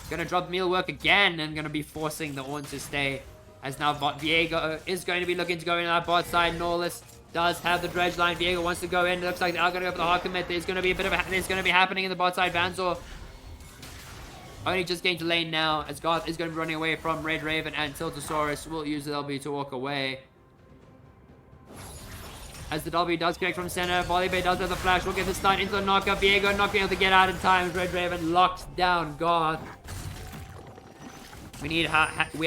Going to drop mealwork again and going to be forcing the Ornn to stay. As now Viego is going to be looking to go in that bot side. Norlis does have the dredge line. Viego wants to go in. It looks like they are going to go for the hard commit. There's going to be a bit of there's going to be happening in the bot side. Vanzor only just getting to lane now, as Garth is going to be running away from Red Raven, and Tiltosaurus will use the W to walk away. As the W does connect from center, Volibear does have the flash. We'll get the stun into the knockup. Viego not being able to get out in time. Red Raven locks down Garth. We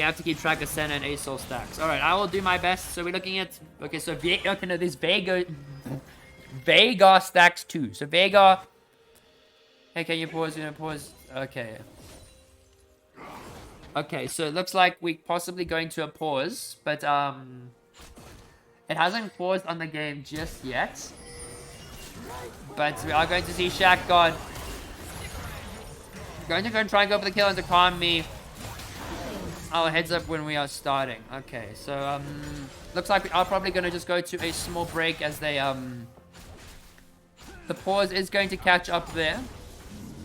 have to keep track of Senna and Asol stacks. Alright, I will do my best. So we're looking at... Okay, so there's Veigar stacks 2. So Veigar... Hey, can you pause? Pause. Okay. Okay, so it looks like we're possibly going to a pause. But, it hasn't paused on the game just yet. But we are going to see Shack God. Going to go and try and go for the kill and to calm me. Oh, heads up when we are starting. Okay, so, looks like we are probably going to just go to a small break as they, the pause is going to catch up there.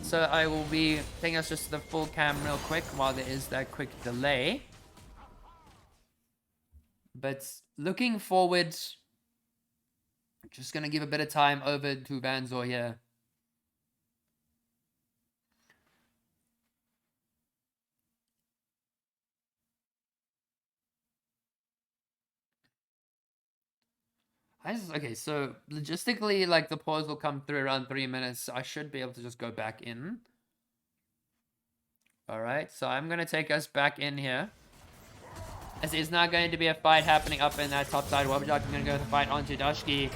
So I will be taking us just to the full cam real quick while there is that quick delay. But looking forward, just going to give a bit of time over to Vanzor here. Okay, so logistically, like, the pause will come through around 3 minutes. So I should be able to just go back in. Alright, so I'm going to take us back in here. As there's now going to be a fight happening up in that top side. Wobbuck going to go to fight onto Dashki.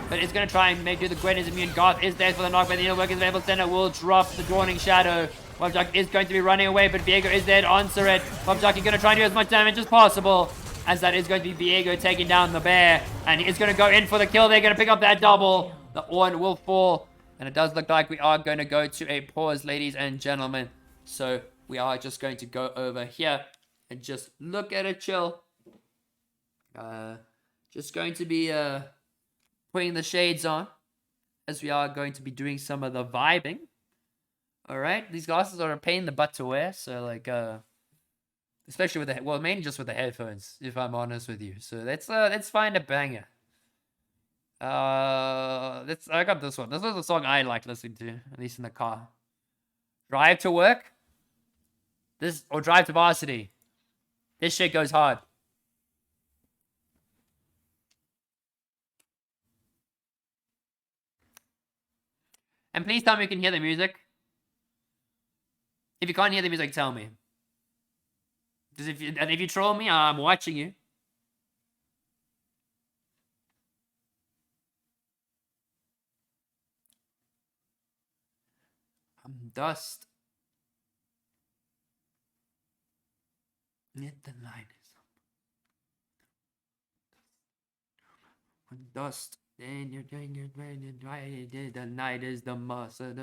but it's going to try and do the Gwen is immune. Garth is there for the knock, but the needlework is available. Center will drop the Dawning Shadow. Wabjak is going to be running away, but Viego is there to answer it. Wabjak is going to try and do as much damage as possible, as that is going to be Viego taking down the bear, and he is going to go in for the kill. They're going to pick up that double. The Orn will fall, and it does look like we are going to go to a pause, ladies and gentlemen. So we are just going to go over here and just look at it, chill. Just going to be putting the shades on, as we are going to be doing some of the vibing. Alright, these glasses are a pain in the butt to wear, so like, especially with the, well, mainly just with the headphones, if I'm honest with you. So let's find a banger. I got this one. This was a song I like listening to, at least in the car. Drive to work? Or drive to varsity. This shit goes hard. And please tell me you can hear the music. If you can't hear the music, tell me. Because if you troll me, I'm watching you. Dust. Let the light is up. When dust, then you're doing it right. The night is the master.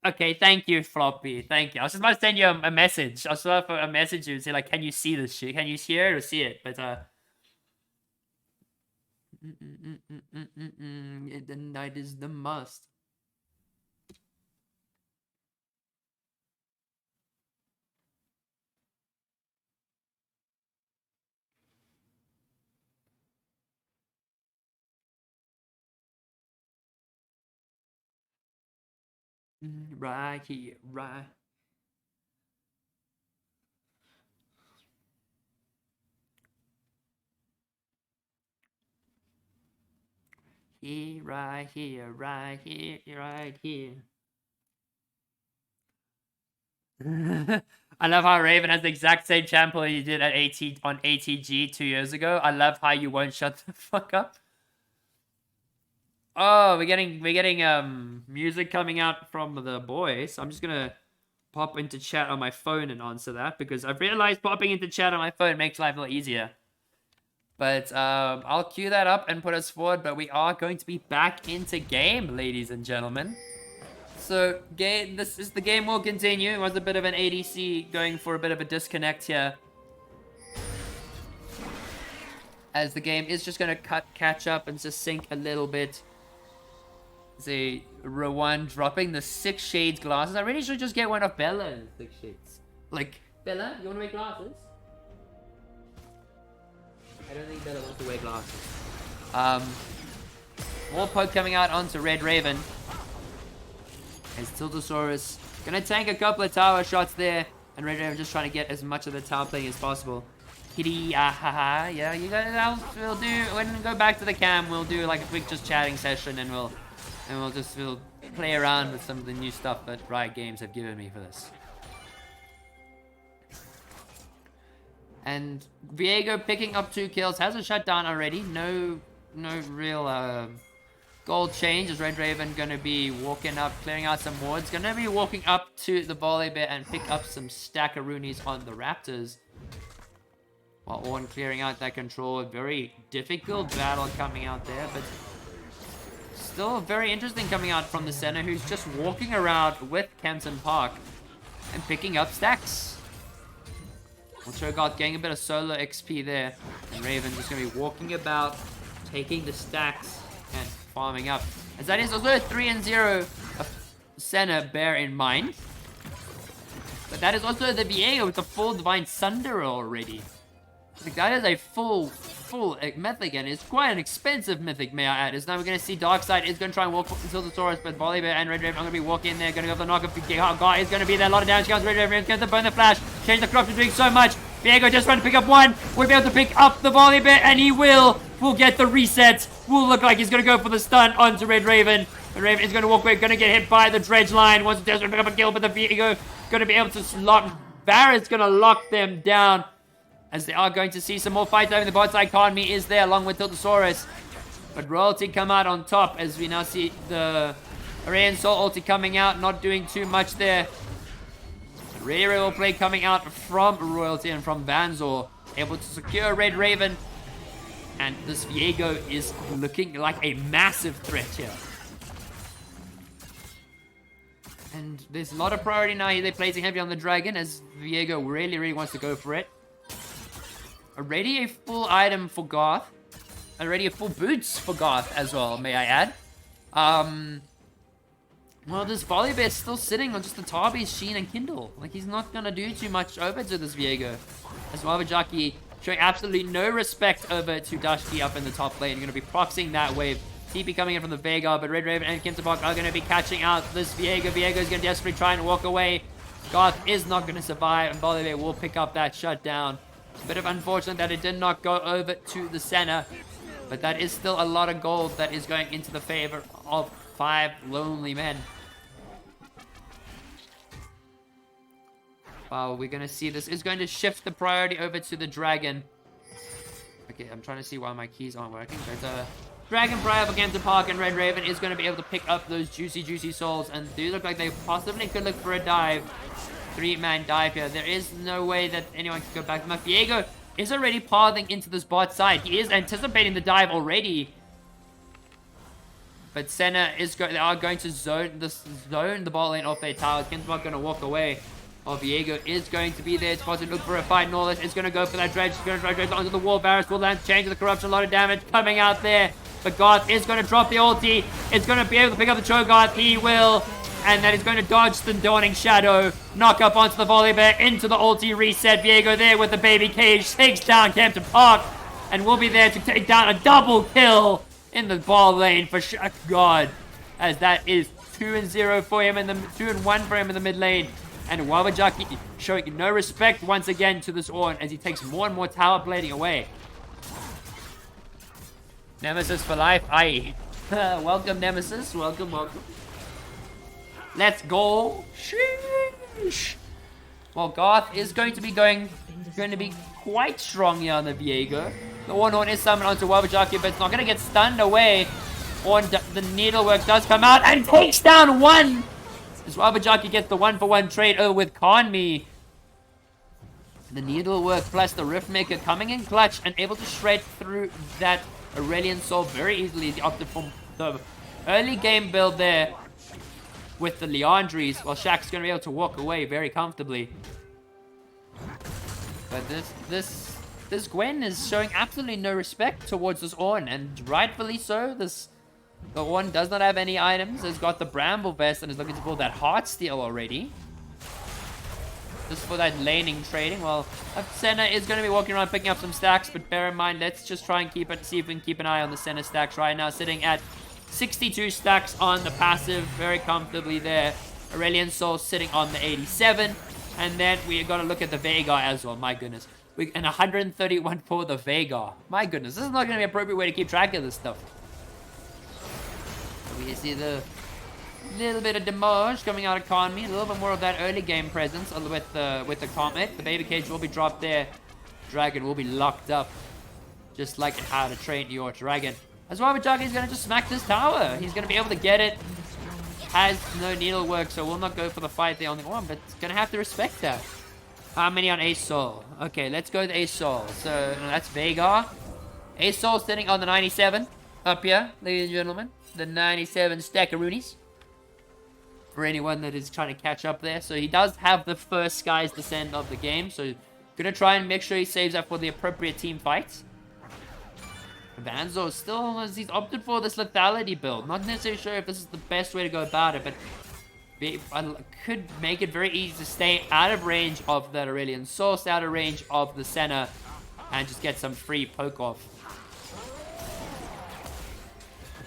Okay, thank you, Floppy. Thank you. I was just about to send you a message. I was about to a message you and say, like, can you see this shit? Can you hear it or see it? But, the night is the must. Right here, right. Here, right here, right here, right here. I love how Raven has the exact same champion you did at on ATG 2 years ago. I love how you won't shut the fuck up. Oh, we're getting music coming out from the boys. I'm just gonna pop into chat on my phone and answer that, because I've realized popping into chat on my phone makes life a lot easier. But I'll cue that up and put us forward. But we are going to be back into game, ladies and gentlemen. So the game will continue. It was a bit of an ADC going for a bit of a disconnect here, as the game is just gonna catch up and just sync a little bit. See, Rowan dropping the 6 shades glasses. I really should just get one of Bella's 6 shades. Like, Bella, you wanna wear glasses? I don't think Bella wants to wear glasses. More poke coming out onto Red Raven. As Tiltosaurus gonna tank a couple of tower shots there, and Red Raven just trying to get as much of the tower playing as possible. Kitty, haha, yeah, you guys, we'll do, when we go back to the cam, we'll do like a quick just chatting session, and we'll play around with some of the new stuff that Riot Games have given me for this. And Viego picking up 2 kills, has a shutdown already. No real gold change, as Red Raven gonna be walking up, clearing out some wards. Gonna be walking up to the volley bear and pick up some stackaroonies on the Raptors. While Orn clearing out that control. A very difficult battle coming out there, but still very interesting coming out from the center, who's just walking around with Kempton Park and picking up stacks. Cho'Gath getting a bit of solo XP there, and Raven just going to be walking about, taking the stacks and farming up. As that is also a 3-0 center, bear in mind. But that is also the Viego with the full Divine Sunder already. Like, that is a full mythic, and it's quite an expensive mythic, may I add. As now we're going to see Darkseid is going to try and walk until the Taurus, but Volley Bear and Red Raven are going to be walking in there, going to go for the knock-up. Guy is going to be there, a lot of damage comes. Red Raven going to burn the flash, change the clock to doing so much. Viego just trying to pick up one, will be able to pick up the Volley Bear, and he will get the reset. Will look like he's going to go for the stun onto Red Raven. Red Raven is going to walk away, going to get hit by the dredge line. Wants to pick up a kill, but the Viego going to be able to lock. Barrett's going to lock them down, as they are going to see some more fights over the bot side. Conmi is there along with Tiltosaurus. But Royalty come out on top as we now see the Aurelion Sol ulti coming out, not doing too much there. Really well play coming out from Royalty and from Vanzor. Able to secure Red Raven. And this Viego is looking like a massive threat here. And there's a lot of priority now here. They're placing heavy on the dragon as Viego really wants to go for it. Already a full item for Garth. Already a full boots for Garth as well, may I add. Well, this Volibear is still sitting on just the Tarbies, Sheen, and Kindle. Like, he's not going to do too much over to this Viego. As Wabajaki showing absolutely no respect over to Dashki up in the top lane. Going to be proxying that wave. TP coming in from the Vega, but Red Raven and Kinterpark are going to be catching out this Viego. Viego is going to desperately try and walk away. Garth is not going to survive, and Volibear will pick up that shutdown. A bit of unfortunate that it did not go over to the center. But that is still a lot of gold that is going into the favor of 5 lonely men. Wow, we're going to see this is going to shift the priority over to the dragon. Okay, I'm trying to see why my keys aren't working. There's a dragon prior for Canton Park, and Red Raven is going to be able to pick up those juicy souls. And they look like they possibly could look for a dive. 3-man dive here. There is no way that anyone can go back. Viego is already pathing into this bot side. He is anticipating the dive already. But Senna is they are going to zone the bot lane off their towers. Ken's not going to walk away. Viego is going to be there. It's supposed to look for a fight. Norlish is going to go for that dredge. He's going to try to dredge onto the wall. Varus will land. Change the corruption. A lot of damage coming out there. But Garth is going to drop the ulti. It's going to be able to pick up the Cho'Gath. He will. And then he's going to dodge the Dawning Shadow. Knock up onto the Volibear. Into the ulti reset. Viego there with the baby cage. Takes down Campton Park. And will be there to take down a double kill in the ball lane for sure. God. As that is 2-0 for him. 2-1 for him in the mid lane. And Wabajaki showing no respect once again to this Ornn as he takes more and more tower blading away. Nemesis for life, aye. Welcome, Nemesis. Welcome. Let's go. Sheesh. Well, Garth is going to be quite strong here on the Viego. The Ornn is summoned onto Wabajaki, but it's not going to get stunned away. The needlework does come out and takes down one. As Wabajaki gets the 1-for-1 trade over with Kanmi. The needlework plus the Riftmaker coming in clutch and able to shred through that Aurelion Sol very easily. He opted for the early game build there with the Leandries, while Shaq's going to be able to walk away very comfortably. But this Gwen is showing absolutely no respect towards this Ornn, and rightfully so. The Ornn does not have any items. Has got the Bramble Vest and is looking to pull that Heartsteel already. Just for that laning trading. Well, Senna is going to be walking around picking up some stacks, but bear in mind, let's just try and see if we can keep an eye on the Senna stacks right now. Sitting at 62 stacks on the passive, very comfortably there. Aurelion Sol sitting on the 87. And then we got to look at the Vega as well. My goodness. And 131 for the Vega. My goodness, this is not going to be an appropriate way to keep track of this stuff. We see the little bit of damage coming out of Kanmi. A little bit more of that early game presence with the Comet. The baby cage will be dropped there. Dragon will be locked up. Just like in How to Train Your Dragon. As Wabajaki is going to just smack this tower. He's going to be able to get it. Has no needlework, so will not go for the fight there on the Ornn, but it's going to have to respect that. How many on Ace Soul? Okay, let's go with Ace Soul. So that's Vega. Ace Soul sitting on the 97. Up here, ladies and gentlemen. The 97 stackaroonies. For anyone that is trying to catch up there. So he does have the first Skies Descend of the game. So gonna try and make sure he saves up for the appropriate team fights. Vanzo still, he's opted for this lethality build. Not necessarily sure if this is the best way to go about it, but could make it very easy to stay out of range of that Aurelion Source, out of range of the Senna, and just get some free poke off.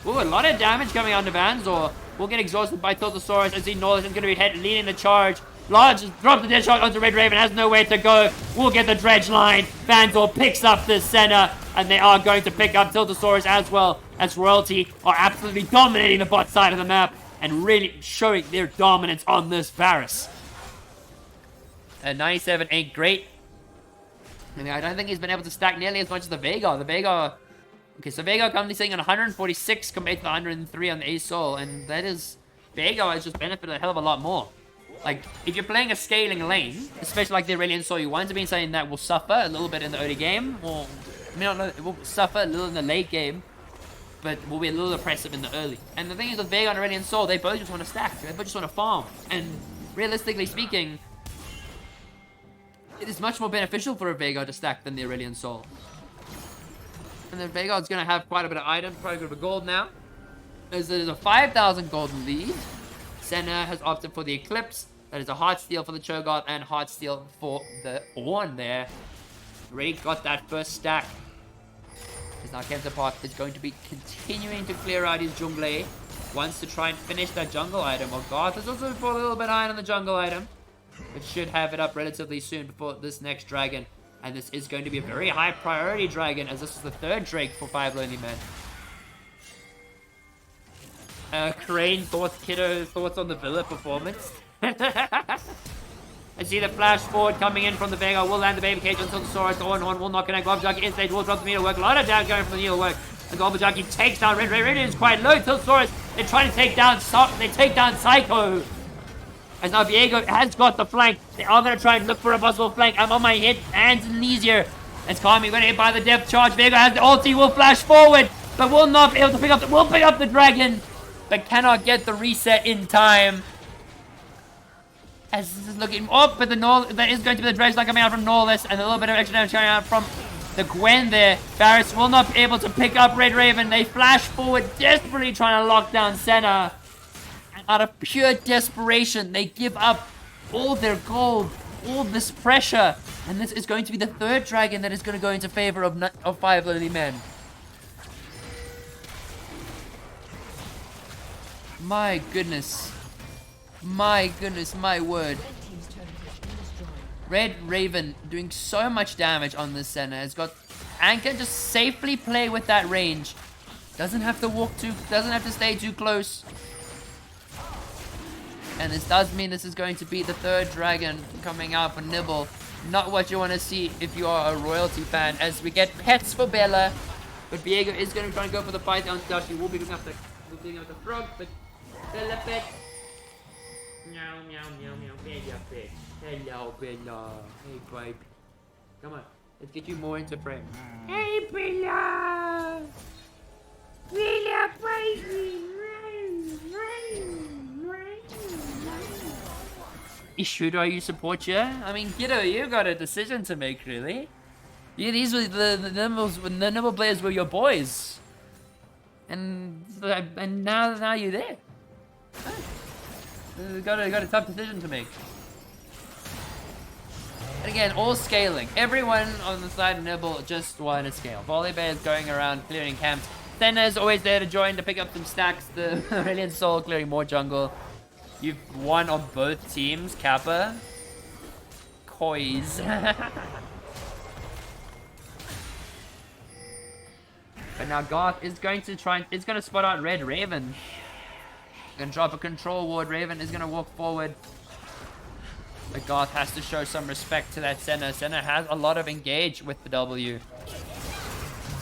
Ooh, a lot of damage coming onto Vanzor. Will get exhausted by Tiltosaurus as he knows he's going to be leading the charge. Large drops the dead shot onto Red Raven, has nowhere to go. Will get the dredge line. Vanzor picks up the Senna, and they are going to pick up Tiltosaurus as well as Royalty are absolutely dominating the bot side of the map and really showing their dominance on this Varus. And 97 ain't great. I don't think he's been able to stack nearly as much as the Vega. The Vega Okay, so Veigar currently sitting on 146 compared to the 103 on the Ace Soul, and that is... Veigar has just benefited a hell of a lot more. Like, if you're playing a scaling lane, especially like the Aurelion Soul, you want to be something that will suffer a little bit in the early game, or... I mean, it will suffer a little in the late game, but will be a little oppressive in the early. And the thing is with Veigar and Aurelion Soul, they both just want to stack. They both just want to farm. And realistically speaking, it is much more beneficial for a Veigar to stack than the Aurelion Soul. And then Veigar's going to have quite a bit of items, quite a bit of gold now. There's a 5,000 golden lead. Senna has opted for the Eclipse. That is a Heartsteel for the Cho'Gath and Heartsteel for the Ornn there. Already got that first stack. Because now Kenta Park is going to be continuing to clear out his jungle. Wants to try and finish that jungle item. Well, Garth is also a little bit high on the jungle item. But should have it up relatively soon before this next dragon. And this is going to be a very high priority dragon, as this is the third Drake for 5 Lonely Men. Crane thoughts, Kiddo thoughts on the Villa performance. I see the flash forward coming in from the Veigar. Will land the baby cage until the Sora. Ornn will not connect. Gobblejackie in stage. Will drop the needlework. A lot of damage going from the needlework. And Gobblejackie takes down Red. Red is quite low. Tilsaurus, they're trying to take down Psycho. As now Viego has got the flank. They are going to try and look for a possible flank. I'm on my hands and knees here. As Kami going to hit by the depth charge. Viego has the ulti. Will flash forward. But will not be able to pick up the dragon. But cannot get the reset in time. As this is looking up, but there is going to be the Dredge coming out from Norlis, and a little bit of extra damage coming out from the Gwen there. Varus will not be able to pick up Red Raven. They flash forward, desperately trying to lock down Senna. And out of pure desperation, they give up all their gold, all this pressure. And this is going to be the third dragon that is going to go into favor of 5 Lonely Men. My goodness. My goodness, my word. Red Raven doing so much damage on this Senna. Has got and can just safely play with that range. Doesn't have to stay too close. And this does mean this is going to be the third dragon coming out for Nibble. Not what you want to see if you are a royalty fan, as we get pets for Bella. But Viego is going to try and go for the fight on Dashi. Will be picking up the frog, but Bella pet. Meow, meow, meow, meow. Bella pet. Hello, Bella. Hey, babe. Come on. Let's get you more into frame. Hey, Bella. Bella, baby. Ishudo, you support you? I mean, Kiddo, you got a decision to make, really. Yeah, these were the Nibble players were your boys. And now you're there. You got a tough decision to make. And again, all scaling. Everyone on the side of Nibble just want to scale. Volibear is going around clearing camps. Senna is always there to join to pick up some stacks. The Aurelion Soul clearing more jungle. You've won on both teams, Kappa. Coys. But now Garth is going to it's going to spot out Red Raven. Gonna drop a control ward. Raven is going to walk forward. But Garth has to show some respect to that Senna. Senna has a lot of engage with the W.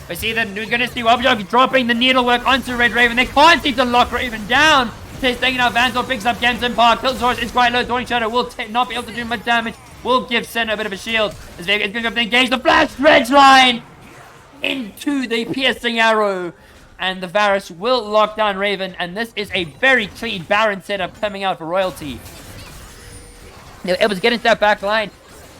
But see that we're going to see Wabjok dropping the needlework onto Red Raven. They can't seem to lock Raven down. He's taking out Vandal, picks up Kempton Park. Killsource is quite low. Thorny Shadow will not be able to do much damage. Will give Senna a bit of a shield. As Vega is going to go to engage the flash dredge line into the piercing arrow. And the Varus will lock down Raven. And this is a very clean Baron setup coming out for Royalty. They were able to get into that back line.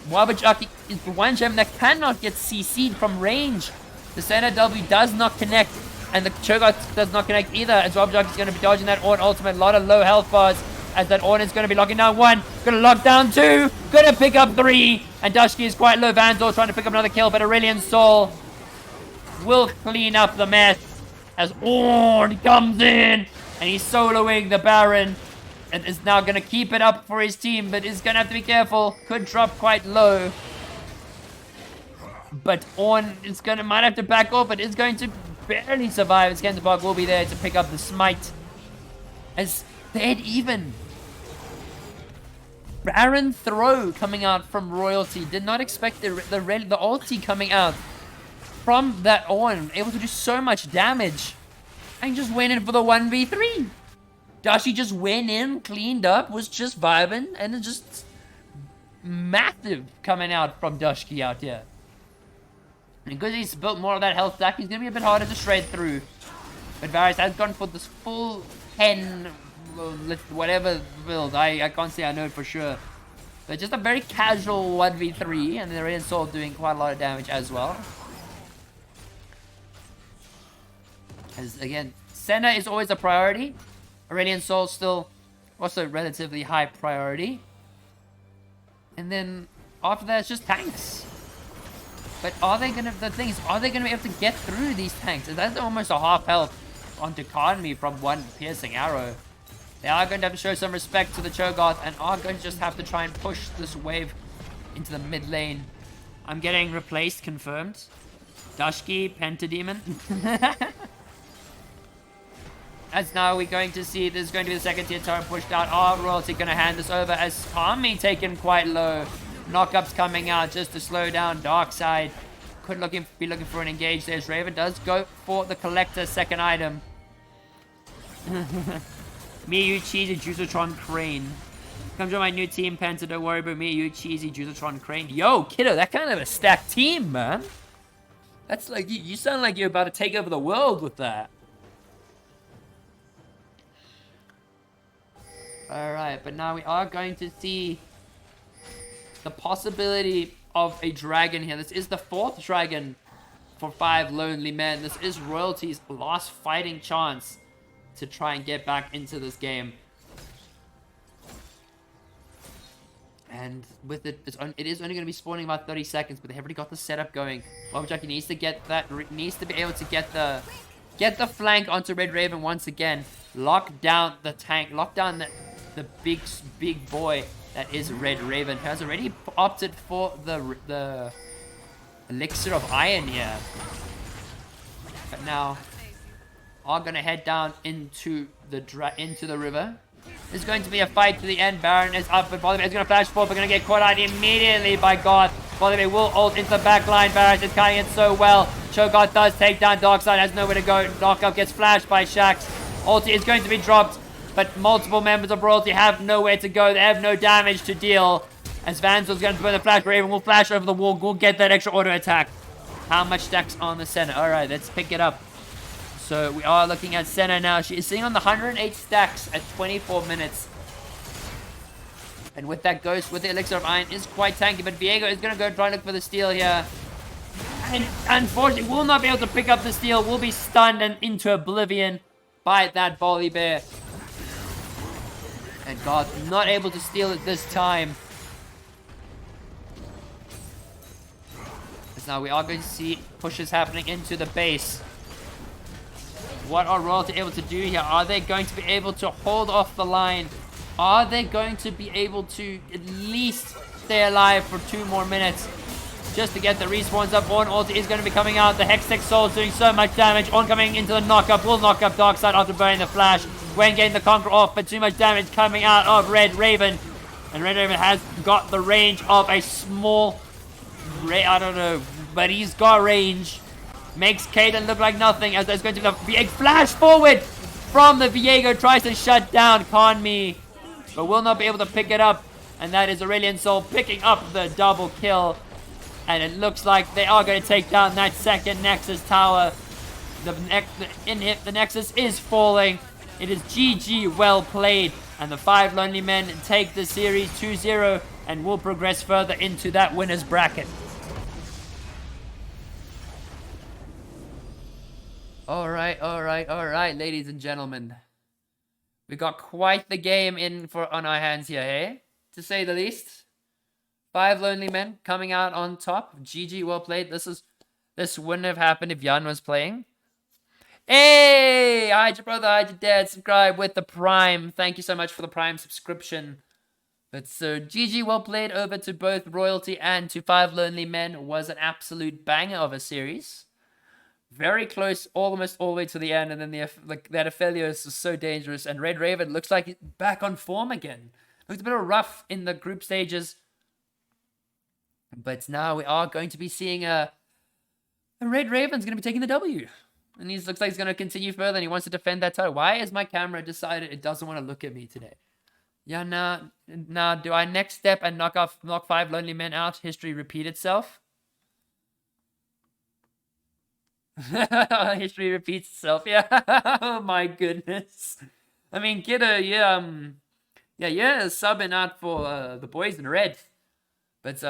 Wabajaki is the one gem that cannot get CC'd from range. The Senna W does not connect. And the Cho'Gath does not connect either, as Wabajaki is going to be dodging that Ornn ultimate. A lot of low health bars, as that Ornn is going to be locking down 1. Going to lock down 2. Going to pick up 3. And Dashki is quite low. Vandal trying to pick up another kill, but Aurelion Soul will clean up the mess. As Ornn comes in, and he's soloing the Baron. And is now going to keep it up for his team, but is going to have to be careful. Could drop quite low. But Ornn is might have to back off, but is going to barely survive. As Kenta Park will be there to pick up the smite. As dead even. Baron throw coming out from Royalty. Did not expect the ulti coming out. from that on, able to do so much damage. And just went in for the 1v3. Dashi just went in, cleaned up, was just vibing, and it just massive coming out from Dashki out here. And because he's built more of that health stack, he's going to be a bit harder to shred through. But Varys has gone for this full 10, whatever build. I can't say I know for sure. But just a very casual 1v3, and the Red Soul doing quite a lot of damage as well. As again, Senna is always a priority. Aurelian Soul still also relatively high priority. And then after that, it's just tanks. But are they gonna? The thing is, are they gonna be able to get through these tanks? That's almost a half health onto Kanmi from one piercing arrow. They are going to have to show some respect to the Cho'Gath and are going to just have to try and push this wave into the mid lane. I'm getting replaced, confirmed. Dashki, Pentademon. As now we're going to see there's going to be the second tier turret pushed out. Are Royalty going to hand this over as Kanmi taken quite low. Knockups coming out just to slow down Darkside. Could be looking for an engage. There's Raven. Does go for the Collector second item. Me, you cheesy Juicatron Crane. Come join my new team, Penta. Don't worry about me, you cheesy Juicatron Crane. Yo, kiddo, that kind of a stacked team, man. That's like, you sound like you're about to take over the world with that. Alright, but now we are going to see the possibility of a dragon here. This is the 4th dragon for 5 Lonely Men. This is Royalty's last fighting chance to try and get back into this game. And with it, it is only going to be spawning about 30 seconds, but they've already got the setup going. Wabajaki needs to get that, needs to be able to get the flank onto Red Raven once again. Lock down the tank, lock down the big boy that is Red Raven, who has already opted for the elixir of iron here. But now are gonna head down into the river. There's going to be a fight to the end. Baron is up, but Bolivia is gonna flash forward, but gonna get caught out immediately by God. Bolivia will ult into the back line. Baron is cutting it so well. Cho'Gath does take down Darkside, has nowhere to go. Knockup gets flashed by Shax. Ulti is going to be dropped, but multiple members of Royalty have nowhere to go. They have no damage to deal. As Vanzel's going to put the flash, Raven will flash over the wall. We'll get that extra auto attack. How much stacks on the center? Alright, let's pick it up. So we are looking at Senna now. She is sitting on the 108 stacks at 24 minutes. And with that Ghost, with the Elixir of Iron, is quite tanky. But Viego is going to go try and look for the steal here. And unfortunately, will not be able to pick up the steal. Will be stunned and into oblivion by that Volibear. And God, not able to steal it this time. As now we are going to see pushes happening into the base. What are Royalty able to do here? Are they going to be able to hold off the line? Are they going to be able to at least stay alive for 2 more minutes? Just to get the respawns up. Ornn ulti is going to be coming out. The Hextech Soul is doing so much damage. Ornn coming into the knockup. Will knock up Darkside after burning the flash. Gwen getting the Conqueror off, but too much damage coming out of Red Raven. And Red Raven has got the range of a small... I don't know, but he's got range. Makes Kaden look like nothing, as there's going to be a flash forward from the Viego. Tries to shut down Kanmi, but will not be able to pick it up. And that is Aurelian Soul picking up the double kill. And it looks like they are going to take down that second Nexus tower. The Nexus is falling. It is GG, well played. And the 5 Lonely Men take the series 2-0 and will progress further into that winner's bracket. Alright, ladies and gentlemen. We got quite the game on our hands here, hey? To say the least. 5 Lonely Men coming out on top. GG, well played. This wouldn't have happened if Jan was playing. Hey! Hide your brother, hide your dad. Subscribe with the Prime. Thank you so much for the Prime subscription. But so, GG, well played over to both Royalty and to 5 Lonely Men. Was an absolute banger of a series. Very close, almost all the way to the end, and then that Aphelios is so dangerous, and Red Raven looks like he's back on form again. Looked a bit rough in the group stages, but now we are going to be seeing a And Red Raven's going to be taking the W. And he looks like he's going to continue further and he wants to defend that title. Why has my camera decided it doesn't want to look at me today? Yeah, nah, do I next step and knock 5 lonely men out? History repeat itself? History repeats itself, yeah. Oh my goodness. I mean, kiddo, yeah, subbing out for the boys in red. But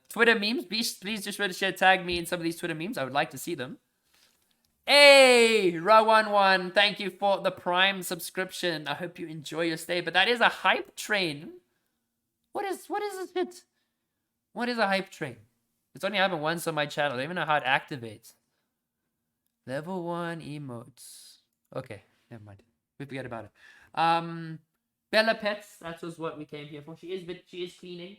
Twitter memes, please just try to tag me in some of these Twitter memes. I would like to see them. Hey, Ra11, thank you for the Prime subscription. I hope you enjoy your stay. But that is a hype train. What is it? What is a hype train? It's only happened once on my channel. I don't even know how it activates. Level 1 emotes. Okay, never mind. We forget about it. Bella Pets, that was what we came here for. She is cleaning.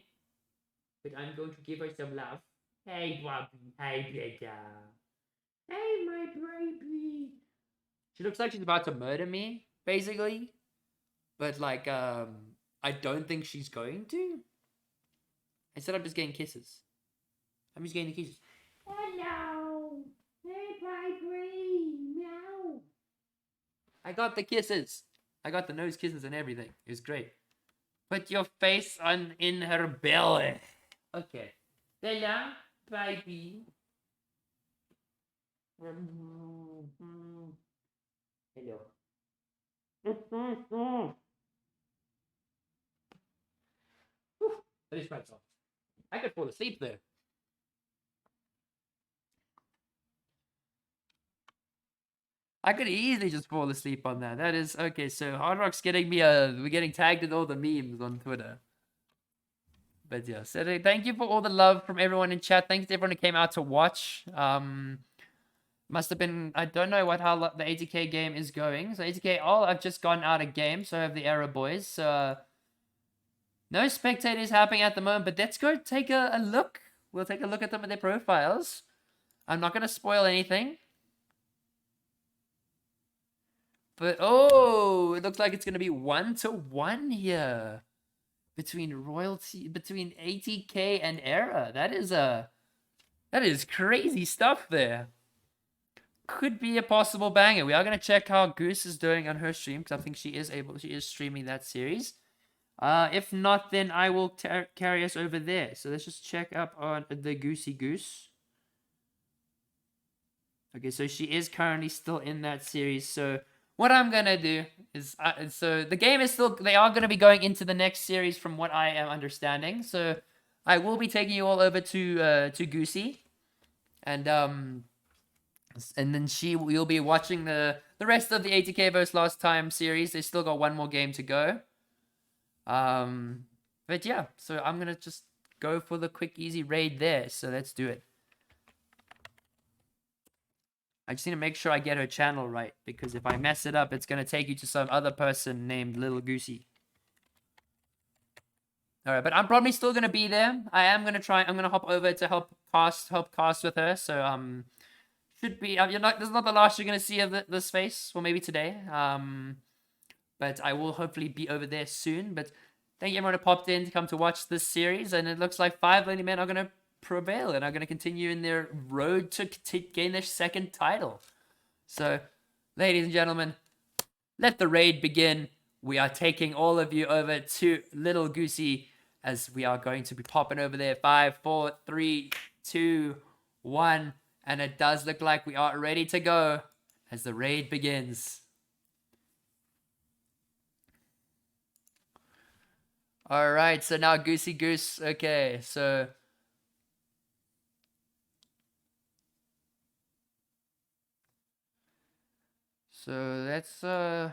But I'm going to give her some love. Hey, Bobby. Hey, Beta. Hey, my baby. She looks like she's about to murder me, basically. But, like, I don't think she's going to. Instead, I'm just getting kisses. I'm just getting the kisses. Hello. Hey, baby. Meow. I got the kisses. I got the nose kisses and everything. It was great. Put your face in her belly. Okay. Hello, baby. Hello. That is quite soft. I could fall asleep there. I could easily just fall asleep on that. That is okay. So Hard Rock's getting me we're getting tagged in all the memes on Twitter. But yeah, so thank you for all the love from everyone in chat. Thanks to everyone who came out to watch. Must have been, I don't know how the 80k game is going. So 80k, I've just gotten out of game, so I have the error boys. So no spectators happening at the moment, but let's go take a look. We'll take a look at them and their profiles. I'm not going to spoil anything. But, oh, it looks like it's going to be 1-1 here. Between 80k and era. That is crazy stuff there. Could be a possible banger. We are going to check how Goose is doing on her stream, because I think she is streaming that series. If not, then I will carry us over there. So let's just check up on the Goosey Goose. Okay, so she is currently still in that series. So what I'm going to do is, so the game is still, they are going to be going into the next series from what I am understanding. So I will be taking you all over to Goosey. And then you'll be watching the rest of the 80k vs last time series. They still got one more game to go. But yeah, so I'm gonna just go for the quick easy raid there. So let's do it. I just need to make sure I get her channel right, because if I mess it up, it's gonna take you to some other person named Little Goosey. All right, but I'm probably still gonna be there. I'm gonna hop over to help cast with her. So should be this is not the last you're gonna see of this face, or maybe today. But I will hopefully be over there soon. But thank you everyone who popped in to come to watch this series, and it looks like 5 Lonely Men are gonna prevail and are gonna continue in their road to gain their second title. So, ladies and gentlemen, let the raid begin. We are taking all of you over to Little Goosey, as we are going to be popping over there. 5, 4, 3, 2, 1. And it does look like we are ready to go as the raid begins. All right, so now Goosey Goose. Okay, so let's so